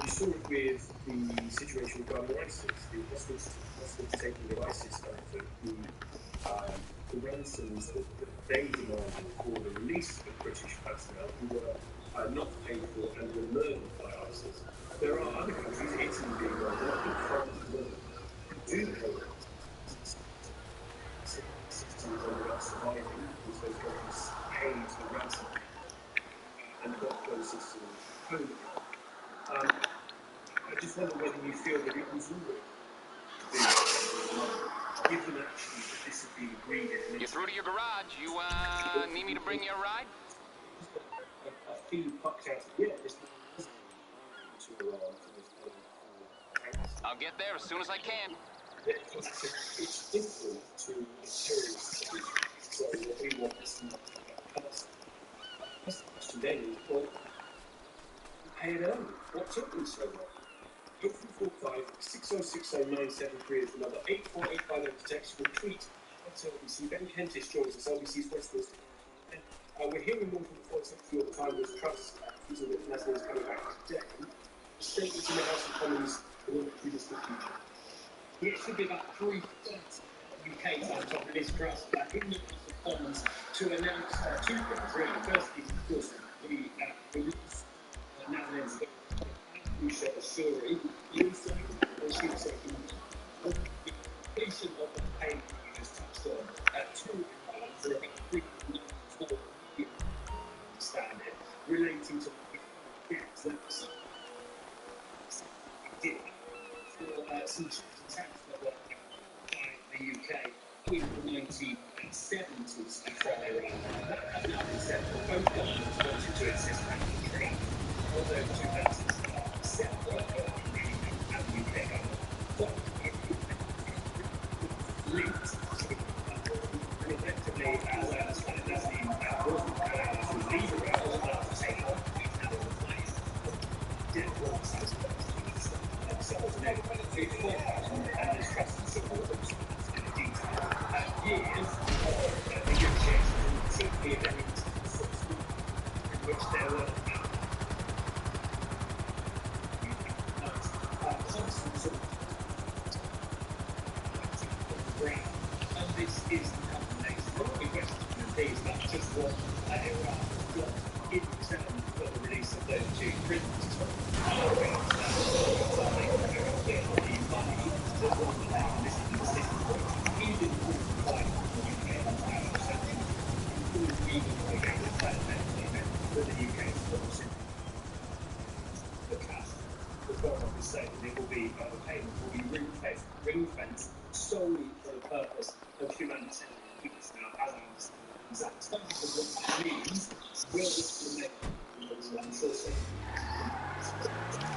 You saw it with the situation regarding ISIS, the hostage taking of ISIS over the ransoms that they demanded for the release of British personnel who were not paid for and were murdered by ISIS. There are other countries, Italy being one, but I think France as well, who do pay citizens ended up surviving because those countries paid the ransom and got those citizens home. I just wonder whether you feel that it was already given actually that this had been agreed. You're through to your garage. You need me to bring you a ride? I feel fucked out. Yeah, this I'll get there as soon as I can. It's different to terrorist. So what we want is not the question then is, well, pay it early. What took them so long? 845-6060-973 is the number. 84850 text or tweet at LBC. Ben Kentish joins us, LBC's West Coast. We're hearing more from the Foreign Secretary all the time. There's trust accusing that Naslin is coming back today. The statements in the House of Commons will not be this future. It should be about 3 UK time top of this trust in the House of Commons to announce 2 things really. First is, of course, the release of Naslin's we share a story. You say, or she was saying, the completion of the payment you just touched on to for about 3 4 standard relating to that's did for some tax that were by the UK in the 1970s and from Iran. That has now been said that both governments wanted to insist that country, although 2007 and the UK government. But linked to and effectively, as I understand it, Naslin wasn't allowed to leave Iran, wasn't allowed to take on before and this trust and support in detail. Years of negotiations, particularly in which there were constant sort of ground. And this is the combination. One of the questions is not just what Iran got in return for the release of those 2 prisoners. It will be the payment will be ring-fenced solely for the purpose of humanitarian peace. Now, as I understand the exact status of what that means, will this remain? I'm sure so. It's interesting.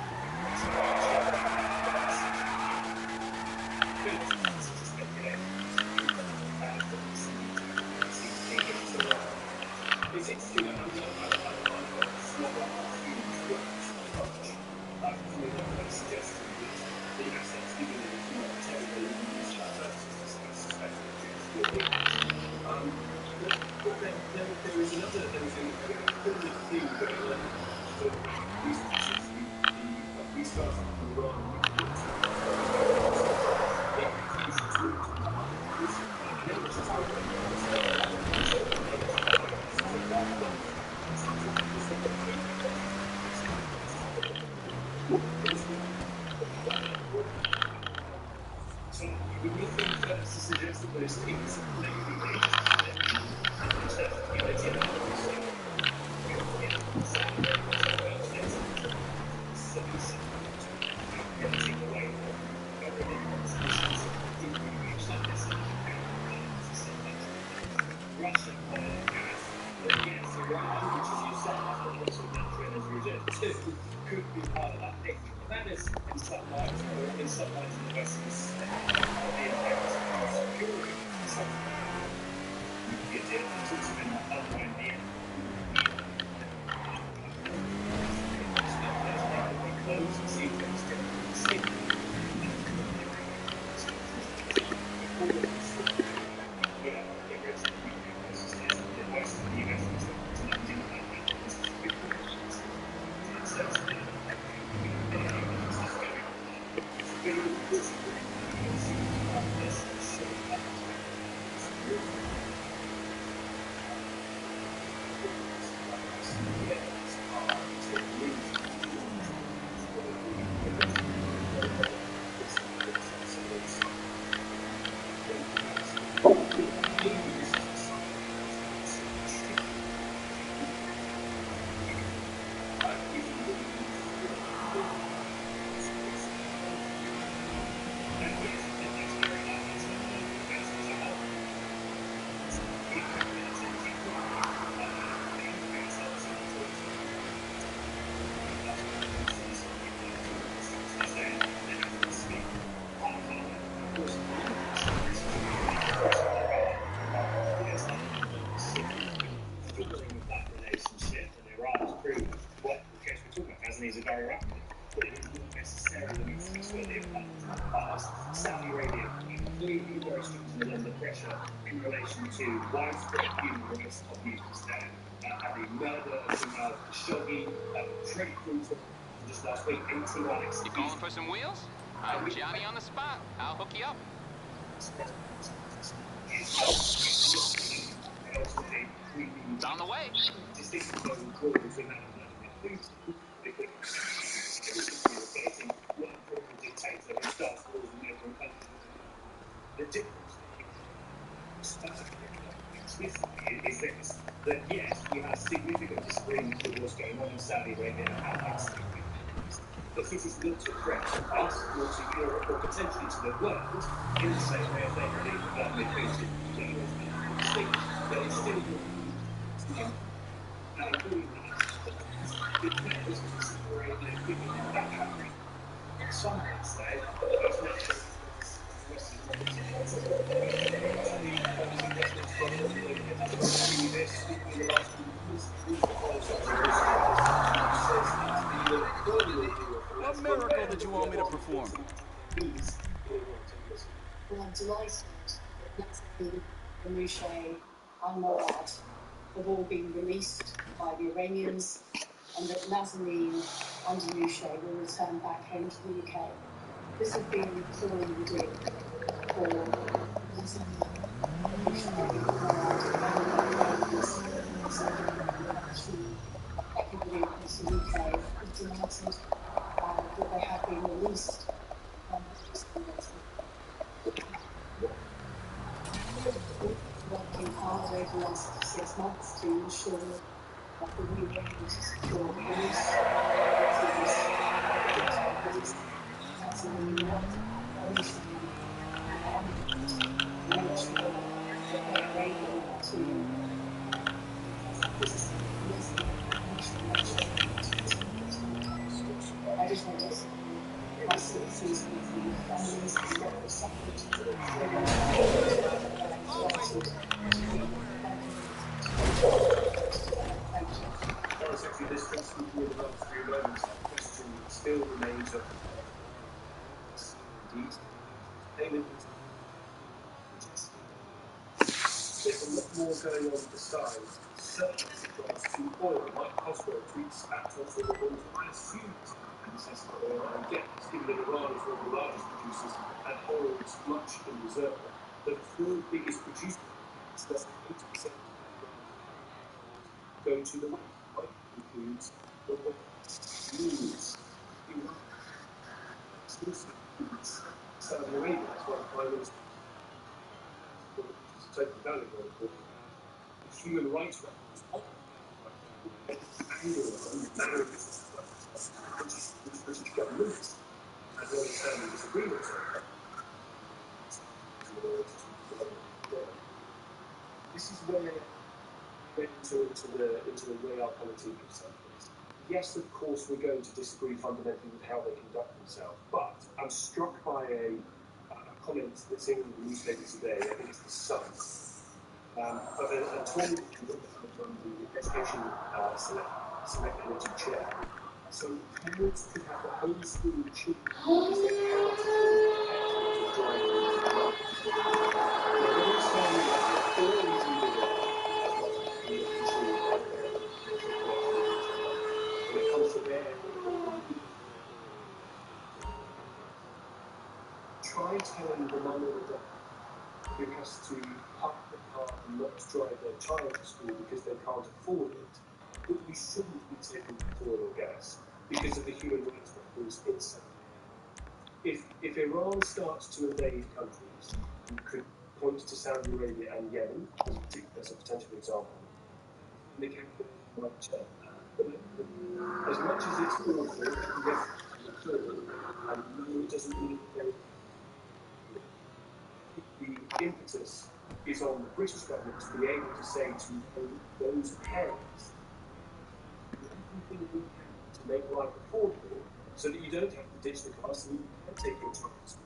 Suggesting that the assets given in the humanitarian use but then there is another thing going on. We started from Iran. too could be part of that picture. But that is, in some lights, or in some lights in the West, is the imperative of securing some nuclear deal that's also going to undermine the end. Close and see things differently. He's a very rapid, but it is not necessarily the most trustworthy of partners in the past. Saudi Arabia clearly very stringent under pressure in relation to widespread human rights abuses there. The murder of Jamal Khashoggi, pretty brutal. Just last week, 81 executions. You calling for some wheels? I'm Johnny on the spot. I'll hook you up. It's on the way. The difference is this, that yes, we have significant disagreements with what's going on in Saudi Arabia and how that's but this is not a threat to us or to Europe or potentially to the world in the same way as they believe that Vladimir Putin but it's still now including that it matters considering that happening. Some might say it's natural Western democracy. What miracle did you want me to perform? Well, I'm delighted that Nazanin, Anousheh and Morad have all been released by the Iranians and that Nazanin and Anousheh will return back home to the UK. This has been all we do for Nazanin, Anousheh, Morad and the Iranians. So everybody across the UK is delighted that they have been released. Working hard over the last 6 months to ensure that we were able to secure the release that's a really what Anousheh and make sure that they are able to I just want to say my sympathies with the families and what they suffered. Thank you. Foreign Secretary, this just with the last few moments, that question still remains of indeed payment. There's a lot more going on beside certainly with regards to oil. Mike Cosgrove tweets at Tulsa Reporter, I assume and this is oil and gas, given that Iran is one of the largest producers and holds much in reserve. The third biggest producer, it's less than 80% go to the right, includes oil, news, Iran, Saudi Arabia, as well as Prime Minister. It's taken down very important. Human rights records British government and very standing disagreements on this is where we get into the realpolitik of some things. yes, of course, we're going to disagree fundamentally with how they conduct themselves, but I'm struck by a comment that's in the newspaper today, I think it's The Sun, of a Tory from the Education Select Committee chair. So parents could have the homeschooling children because they cannot afford petrol to drive them to the market. Now, they're not saying that all individuals have got to be controlled by their petrol collection when it comes to their try telling the mum or the dad who has to park the car and not drive their child to school because they can't afford it, that we shouldn't be taking oil or gas because of the human rights records in Saudi Arabia. If Iran starts to invade countries, you could point to Saudi Arabia and Yemen as a potential example, and the capital might change. But as much as it's awful, yes, and no, it doesn't mean the impetus is on the British government to be able to say to those parents everything we can to make life affordable so that you don't have to ditch the car so that you can take your child to school.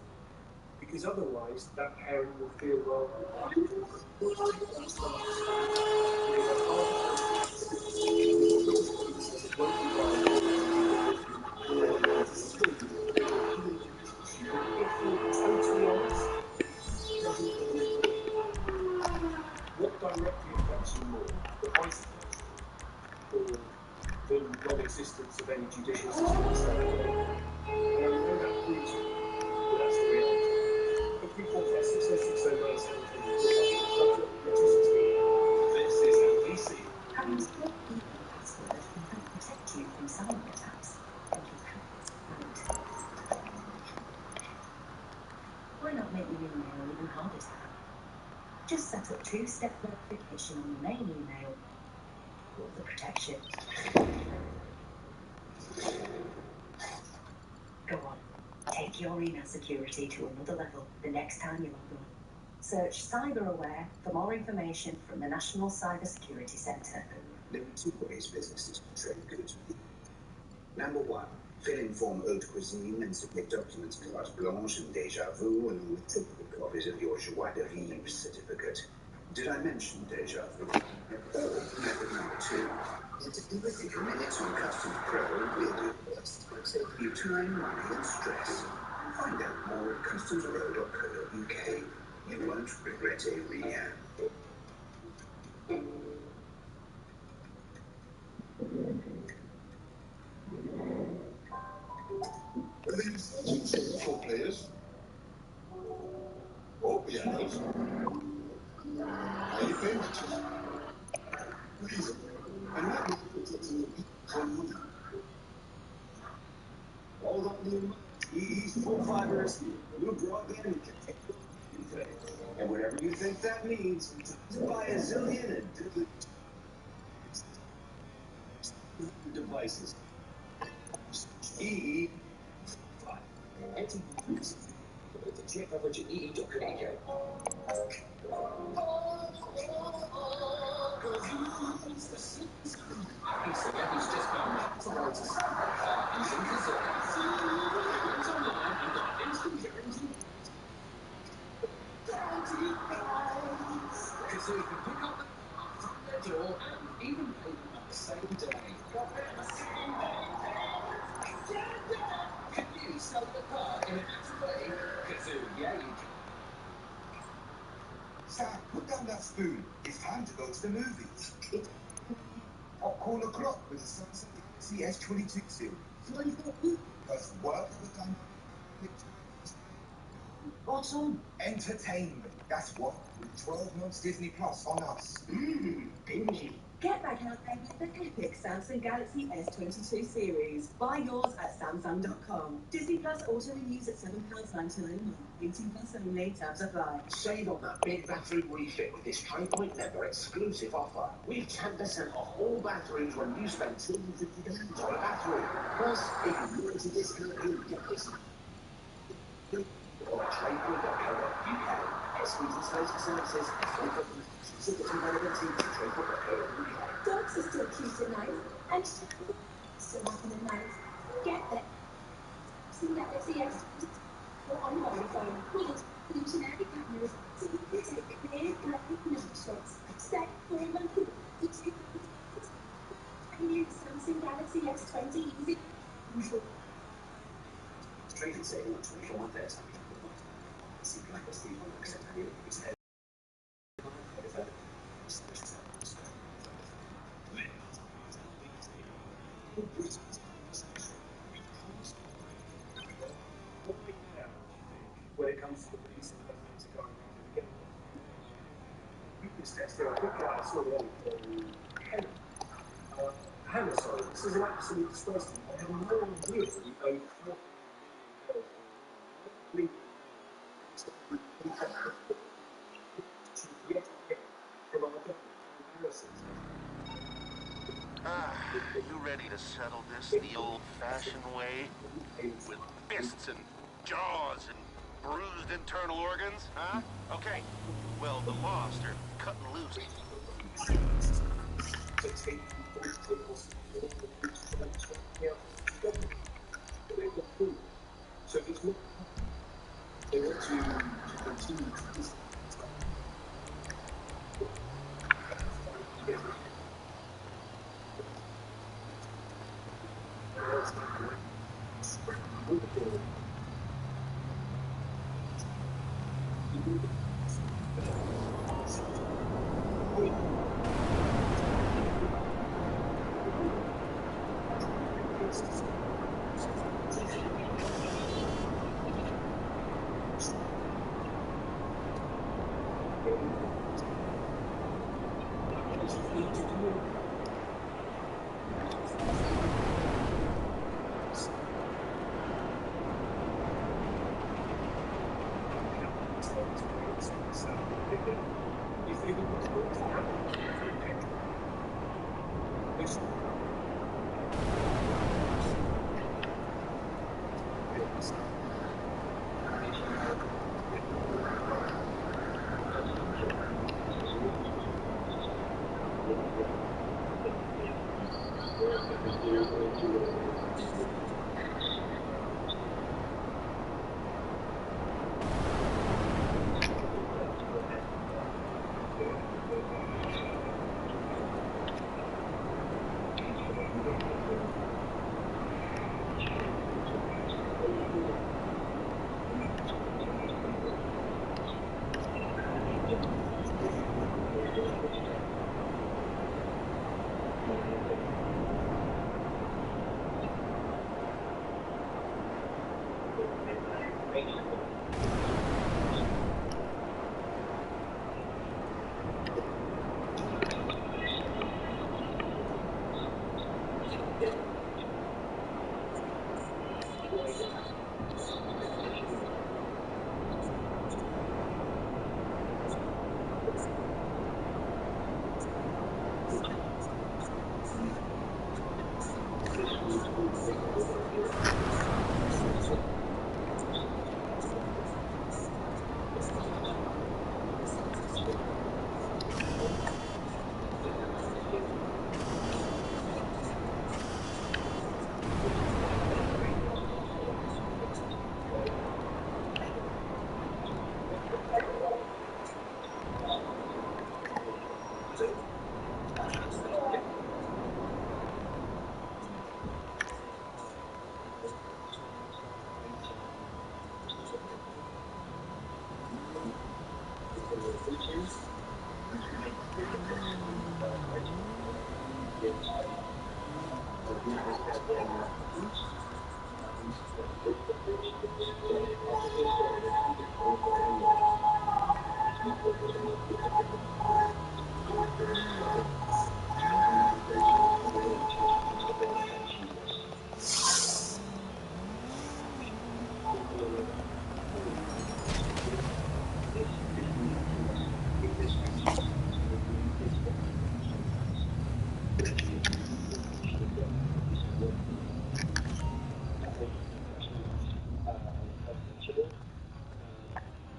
Because otherwise, that parent will feel, well, what directly affects you more, the vice or the non-existence of any judicial system in Saudi Arabia? And I know that proves that that's the reality. If we put 6060973, this is NBC. Having a secure email password can help protect you from cyber attacks and keep hackers out. Why not make your email even harder to hack? Just set up two-step verification on your main email for the protection. Go on, take your email security to another level the next time you log on. Search CyberAware for more information from the National Cyber Security Centre. There are two ways businesses can trade goods. Number one, fill in form haute cuisine and submit documents carte blanche and déjà vu along with typical copies of your joie de vivre certificate. Did I mention déjà vu? Or method number two, enter everything in minutes on Customs Pro and we'll do the rest. Save you time, money and stress. Find out more at customspro.co.uk. You won't regret a re-app. For players or pianos, highly paid matches, please, and not protecting the people from you. Hold on to your money. EE's full fiber is here. New broadband and connectivity. And whatever you think that means, to buy a zillion and devices. EE. Check coverage at ee.co.uk. He's just found the latest car engine Kazoo. Went online and got instant guarantee. Kazoo can pick up the car from their door and even pay them on the same day. Can you sell your car in a better way? Kazoo, yeah, you can. Sam, put down that spoon. It's time to go to the movies. It's popcorn o'clock with the Samsung Galaxy S22 series. Because work with done. What's on? Entertainment. That's what. With 12 months Disney Plus on us. Binging. Get back out there with the epic Samsung Galaxy S22 series. Buy yours at Samsung.com. Disney Plus auto renews at £7.99 a month. 18 plus only. Tabs apply. Save on that big bathroom refit with this Trade Point Member exclusive offer. With 10% off all bathrooms when you spend £250 on a bathroom. Plus, if you want to discount, you'll get this. Or tradepoint.co.uk. Exclusive slated services. Specifically relevant to tradepoint.co.uk. Dogs are still cute at night. And still happening, mate. Get there. See Galaxy S on mobile phone with evolutionary cameras so you can take clear, graphic night shots. Stay for a month. New Samsung Galaxy S20 easy. Trading sale on 24 months. See Blackest Steve on accept annual. It's head. When it comes to the police and government going around and getting weakness test, there are a quick guy I saw the other Hannah. Hannah, sorry, this is an absolute disgrace to me. I have no idea that you owe You ready to settle this the old-fashioned way? With fists and jaws and bruised internal organs, huh? Okay, well, the lost are cutting loose. So it's not, they want to continue this.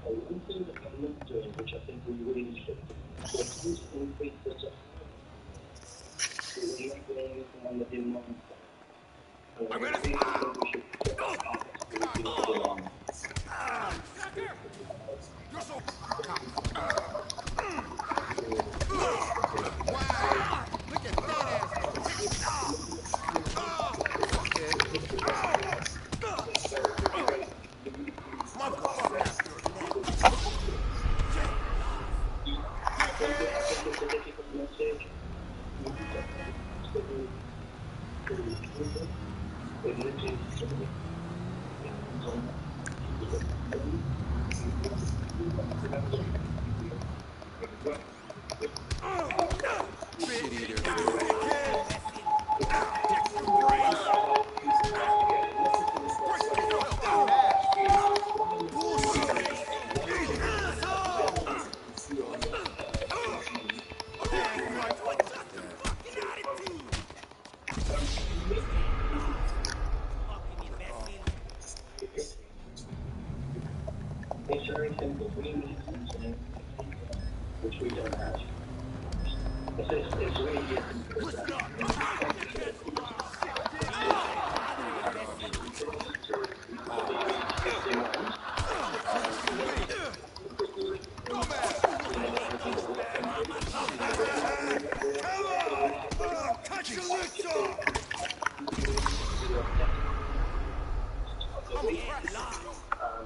One thing that I'm not doing, which I think we really need to do, is increase the I'm gonna. Sucker! You're so. Wow! Look at that asshole! Okay. Motherfucker! Shit eater. It's very simple. We need something which we don't have. It's really Cut your lips off!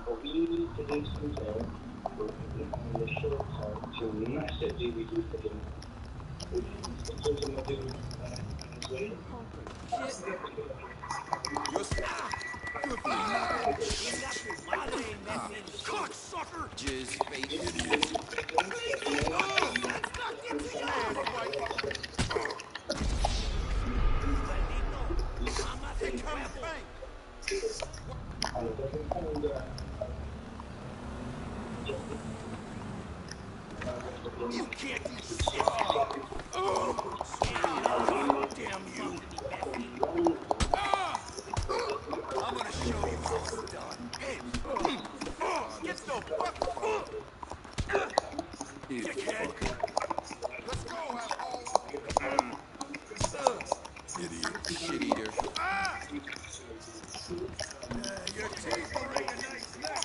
but we need to do something in the short term to massively reduce the demand. Something we're doing as well. Good for nothing. Cocksucker! Jizz face idiot. Let's not get to your ass, Mike. They coming bang. You can't do shit. Damn you. I'm gonna show you how it's done. Hey, get the fuck. Dickhead. Let's go, asshole. Idiot. Shit eater. Your teeth are in a nice mess.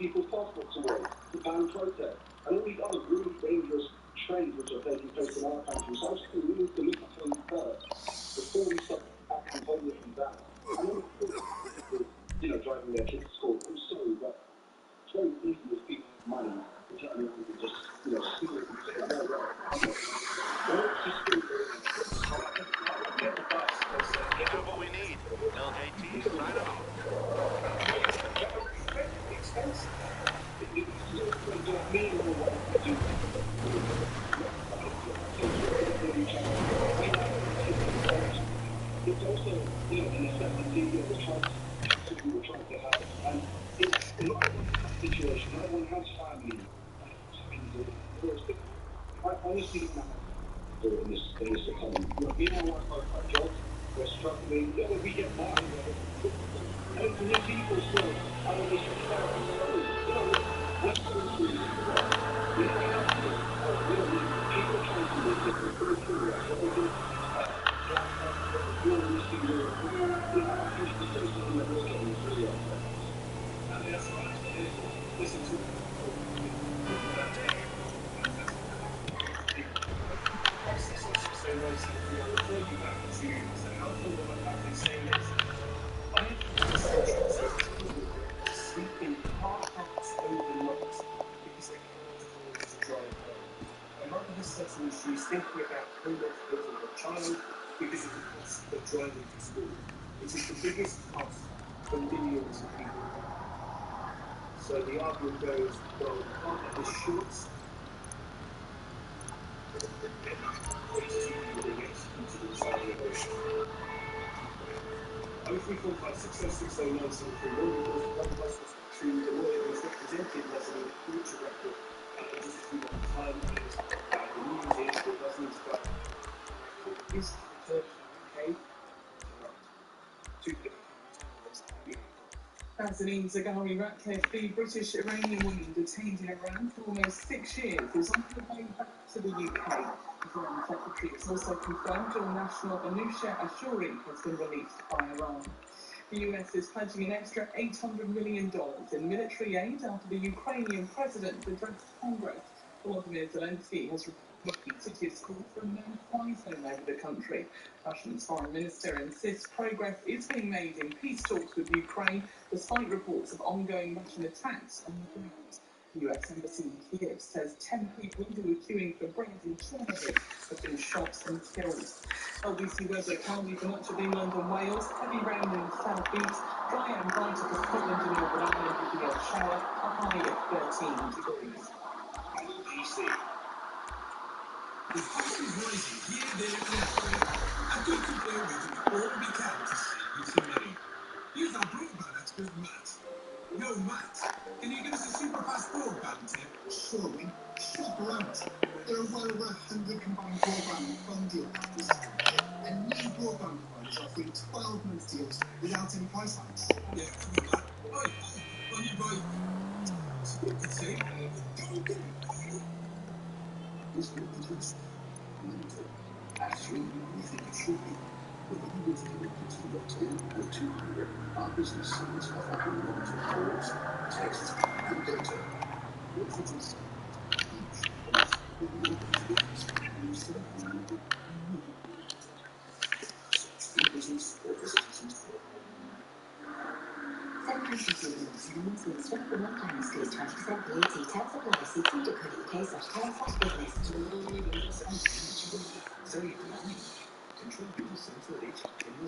people's passports away, to ban protest, and all these other really dangerous trends which are taking place in our country. So I just think we need to look at things first before we start acting homelessly bad. I know people, driving their kids to school. I'm sorry, but it's very easy to speak money to turn around and just, steal it and say, no, don't just do it. Get the bus. You have what we need. LJT, sign them out. Expensive. It don't mean more what we do. It's also, a necessity, the choice we're trying to have. And it's not a situation. No one has family. I honestly don't know how to do it in this economy. Me and my wife are jobs. We're struggling. We get by. And it's new people still. I don't know, we're so free. We don't have to. People are trying to make it very clear. So they can you're missing your, I think the first thing that we're getting free of. And that's right. Listen to so racing, we will refer you back to Mr. Alfred Womack saying this. I think it's essential to sweeping hard hearts overlooked because they can't afford to drive home. A mother has said to me she's thinking about homelessness of her child because of the cost of driving to school. It is the biggest cost for millions of people. So the argument goes, well, the partner is short. Oh, 345 606 0971 because one person to the lawyer who's represented Leslie in the future record. Just if you want time, the news is that Leslie's got is returned to the UK. Nazanin Zaghari Ratcliffe, the British Iranian woman detained in Iran for almost 6 years, is on her way back to the UK. The Foreign Secretary has also confirmed dual national Anusha Ashuri has been released by Iran. The US is pledging an extra $800 million in military aid after the Ukrainian president addressed Congress. Volodymyr Zelensky has repeated his call for a no-fly zone over the country. Russia's foreign minister insists progress is being made in peace talks with Ukraine, despite reports of ongoing Russian attacks on the ground. The US Embassy in Kiev says 10 people who were queuing for bread in Chernihiv have been shot and killed. LBC weather cloudy for much of England and Wales, heavy rain in the southeast, dry and bright across Scotland and Northern Ireland with the odd shower, a high of 13 degrees. LBC. The cost is rising here, there, and everywhere. How can you compare with it all we can to save you some money? Here's our broadband expert, Matt. Yo, Matt, can you give us a super fast broadband tip? Surely. Shop around. There are well over 100 combined broadband and phone deal packages, and new broadband providers offering 12-month deals without any price hikes. Yeah, come on, Matt. Oi, on your bike. You could say, don't get it. Is your business limited? Actually, we think it should be. Whether you live connected to your 10 or 200, our business service offer unlimited calls, texts, and data. What if it is each post with your business instead of unlimited? Your business or business support. Payments with Swift and Finance fees 20% VAT. Tax apply. See credit.uk/tariff/business. Save money. Control your central heating in the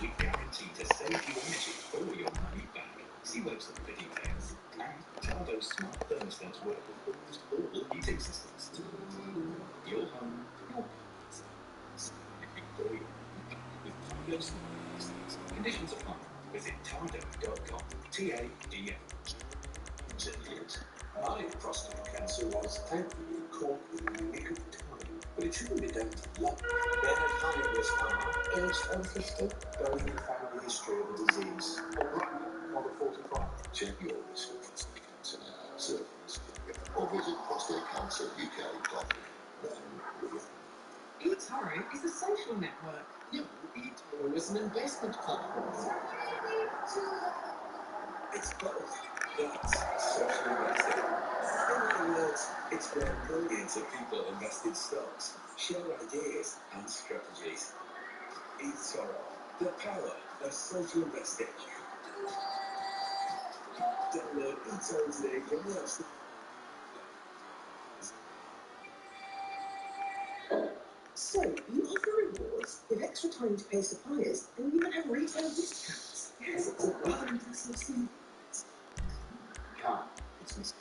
We guarantee to save you energy or your money back. See webs and video players. And Tardo's smart thermostats work with almost all heating systems. Your home, your business. With Tardo's smart thermostats. Conditions apply. Visit tardo.com. TADM. Gentlemen, my prostate cancer was thankfully caught in the nick of time, but it shouldn't be down to luck. Men at higher risk are aged over 50, those with a family history of the disease, or pregnant under 45. Check your risk of prostate cancer now. Cervical or visit prostatecanceruk.com. eToro is a social network. Yeah, eToro or as an investment platform? It's both. That's social investing. In other words, it's where millions of people invest in stocks, share ideas and strategies. eToro, the power of social investing. Download eToro today from the App Store. So, you offer rewards with extra time to pay suppliers, and you even have retail discounts. Yes, it's a rather impressive scene. Car. It's Miss.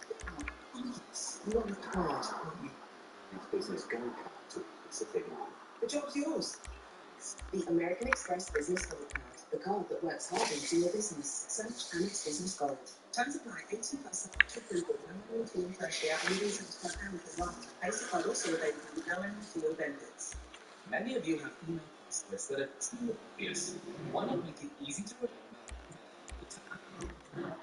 You want the card, aren't you? It's business go to Pacific. The job's yours. The American Express Business Gold Card, the card that works hard into your business. Search Amex Business Gold. Terms apply. 18 plus subject to approval. No annual fee per share. Only £75 per month. Basic card also available with no annual fee or benefits. Many of you have email passwords that are too obvious. Why not make it easy to remember?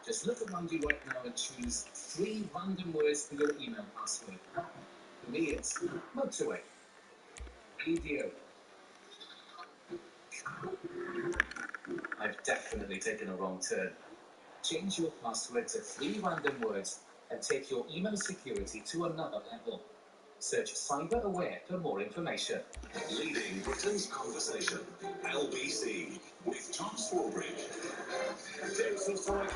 Just look around you right now and choose 3 random words for your email password. For me, it's motorway, radio. I've definitely taken a wrong turn. Change your password to 3 random words and take your email security to another level. Search Cyber Aware for more information. Leading Britain's conversation. LBC with Tom Swarbrick. Society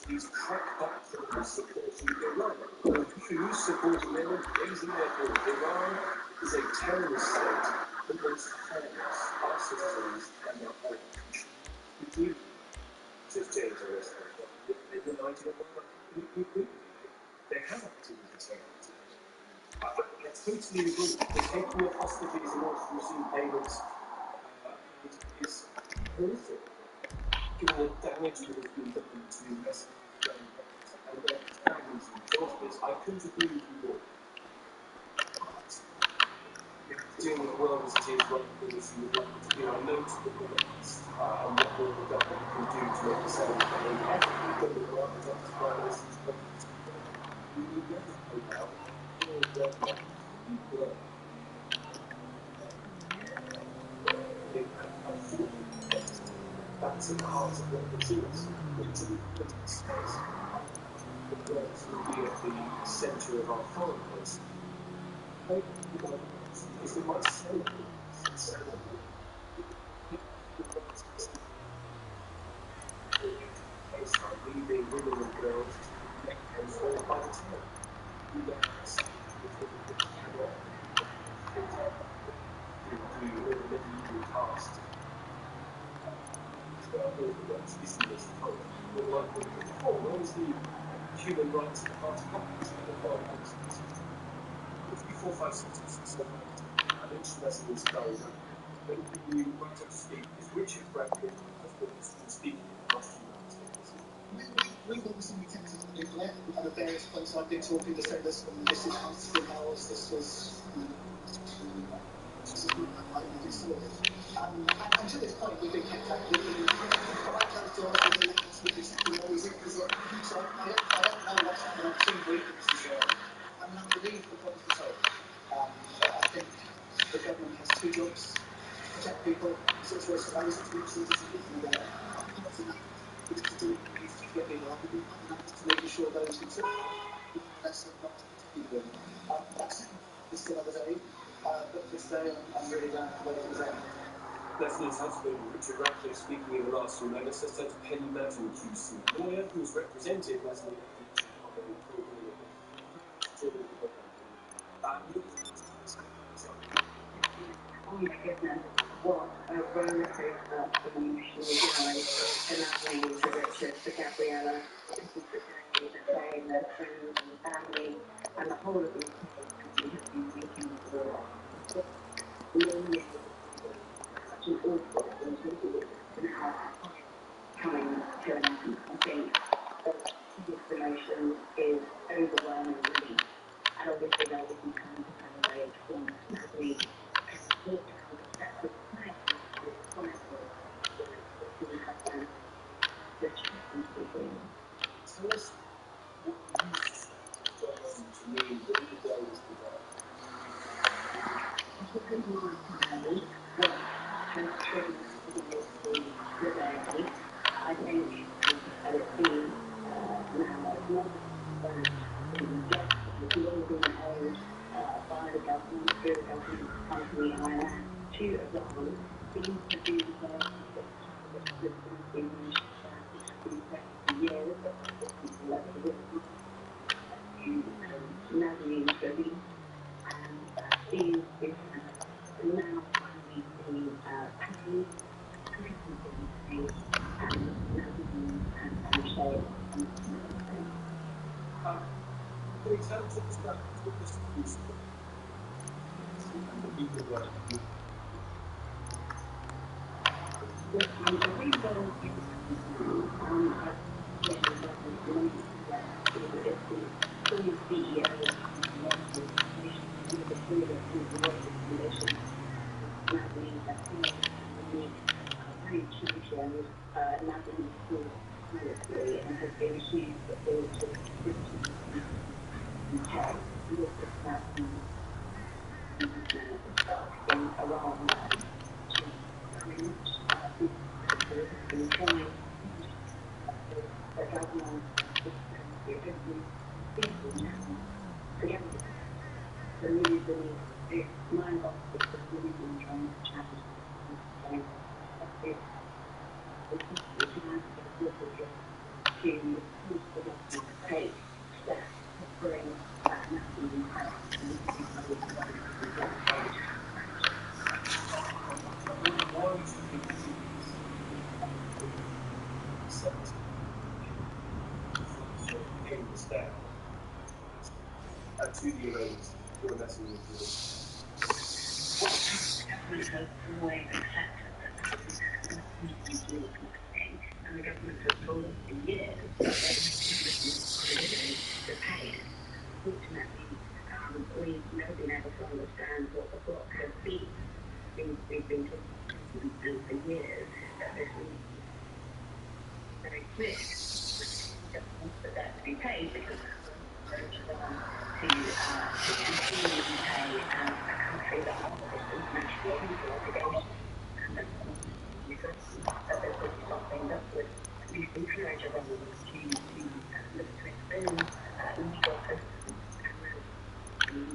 these crackpot criminals supporting Iran. Who's supporting them and praising their cause? Iran is a terrorist state that wants to harness our citizens and their own country. With you, says James Arrest. In the 19th, they have acted as a terrorist. I totally agree. The taking of hostages in order to receive payments is horrific. Given the damage that has been done to investment and their families and jobs, I couldn't agree with you more. We have to deal with the world as it is rather than as you would like it to be. I know to the past and what more the government can do to make the settlement behave ethically, but the architects, prime ministers, we need never hope out or their people. That's at the heart of what this is. It's a political space. The words will be at the centre of our foreign policy. Because they might say it's leaving women and girls to make them fall by the tail. We don't cannot do the medieval task. Orthodox Islamist cult. But like before, where was the human rights at the heart of that? 3, 4, 5, 6, 7, 8. I'm interested in this guy. But you right up to speak, is Richard Bradford has been speaking in the last few months. We've obviously detected nuclear at the various points I've been talking to say this is hospital house, this is I saw it. And to this point we've been kept out of it. Behind closed doors with the levels we've detected all these things. So I don't know what's happened. I've seen briefings. I'm not relieved the problem's been solved. I think the government has 2 jobs: protect people, situation those to make sure it's and part of that is to do is to get people up, and part of that is to making sure those who took less than not to continue them. That's still another day, but for today I'm really glad the way things are. Leslie's husband, Richard Radcliffe, speaking in the last few moments, has said Penny Madden, QC lawyer, who's represented Leslie Oh my goodness, what a roller coaster of emotional highs for Natalie, for Richard, for Gabriella. This is the day, the day their friends and family and the whole of the community have been waiting for. Lonely, such an awful thing to now coming to an end. I think that this emotion is overwhelming relief. And obviously there will be time to celebrate once Natalie has walked around the steps of the flag with promises that she would have done the chance into the dream. Tell us what you suspect has gone on to mean that the day is the day. I think people might know what has triggered the seems to be the case that this has been years, but Nazanin Shabby, and Steve is now finally being paid, and Nazanin and Shay. In terms of the strategy of distribution, and the people were and has been huge to UK. In Iran, very much been trying the government together the news and my boss is really trying to challenge to take steps to bring back national to the Iranians for the message of and the government has told us for years to pay it. Fortunately, we've never been able to understand what the block has been. We've been talking for years that this is very clear. We don't want the debt to be paid because urges on to continue to pay as a country that honors its international obligations. And that this would be something that would at least encourage everyone to look to its own legal system and really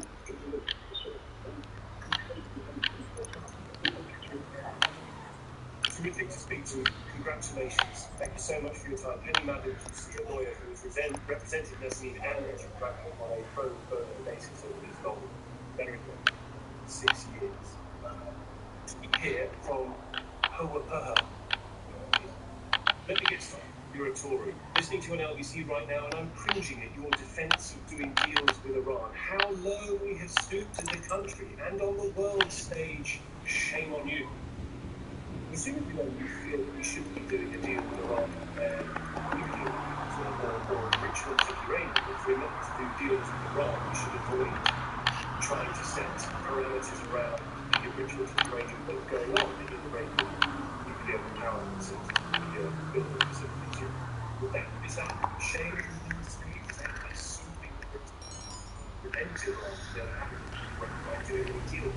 terrific to speak to you. Congratulations. Thank you so much for your time. Penny Madden, QC, a lawyer who has represented Nazanin and Richard Bradford on a pro bono basis over these long, very long 6 years. To hear from her. Let me get started. You're a Tory. Listening to an LBC right now, and I'm cringing at your defence of doing deals with Iran. How low we have stooped as a country, and on the world stage, shame on you. Presumably, though, you feel that we shouldn't be doing a deal with Iran and nuclear or enrichment of uranium. If we're not to do deals with Iran, we should avoid trying to set parameters around the enrichment of uranium that's going on in the Iranian nuclear power facilities, nuclear building facilities. Is that shame in the industry? Is that assuming that prevent Iran by doing a deal?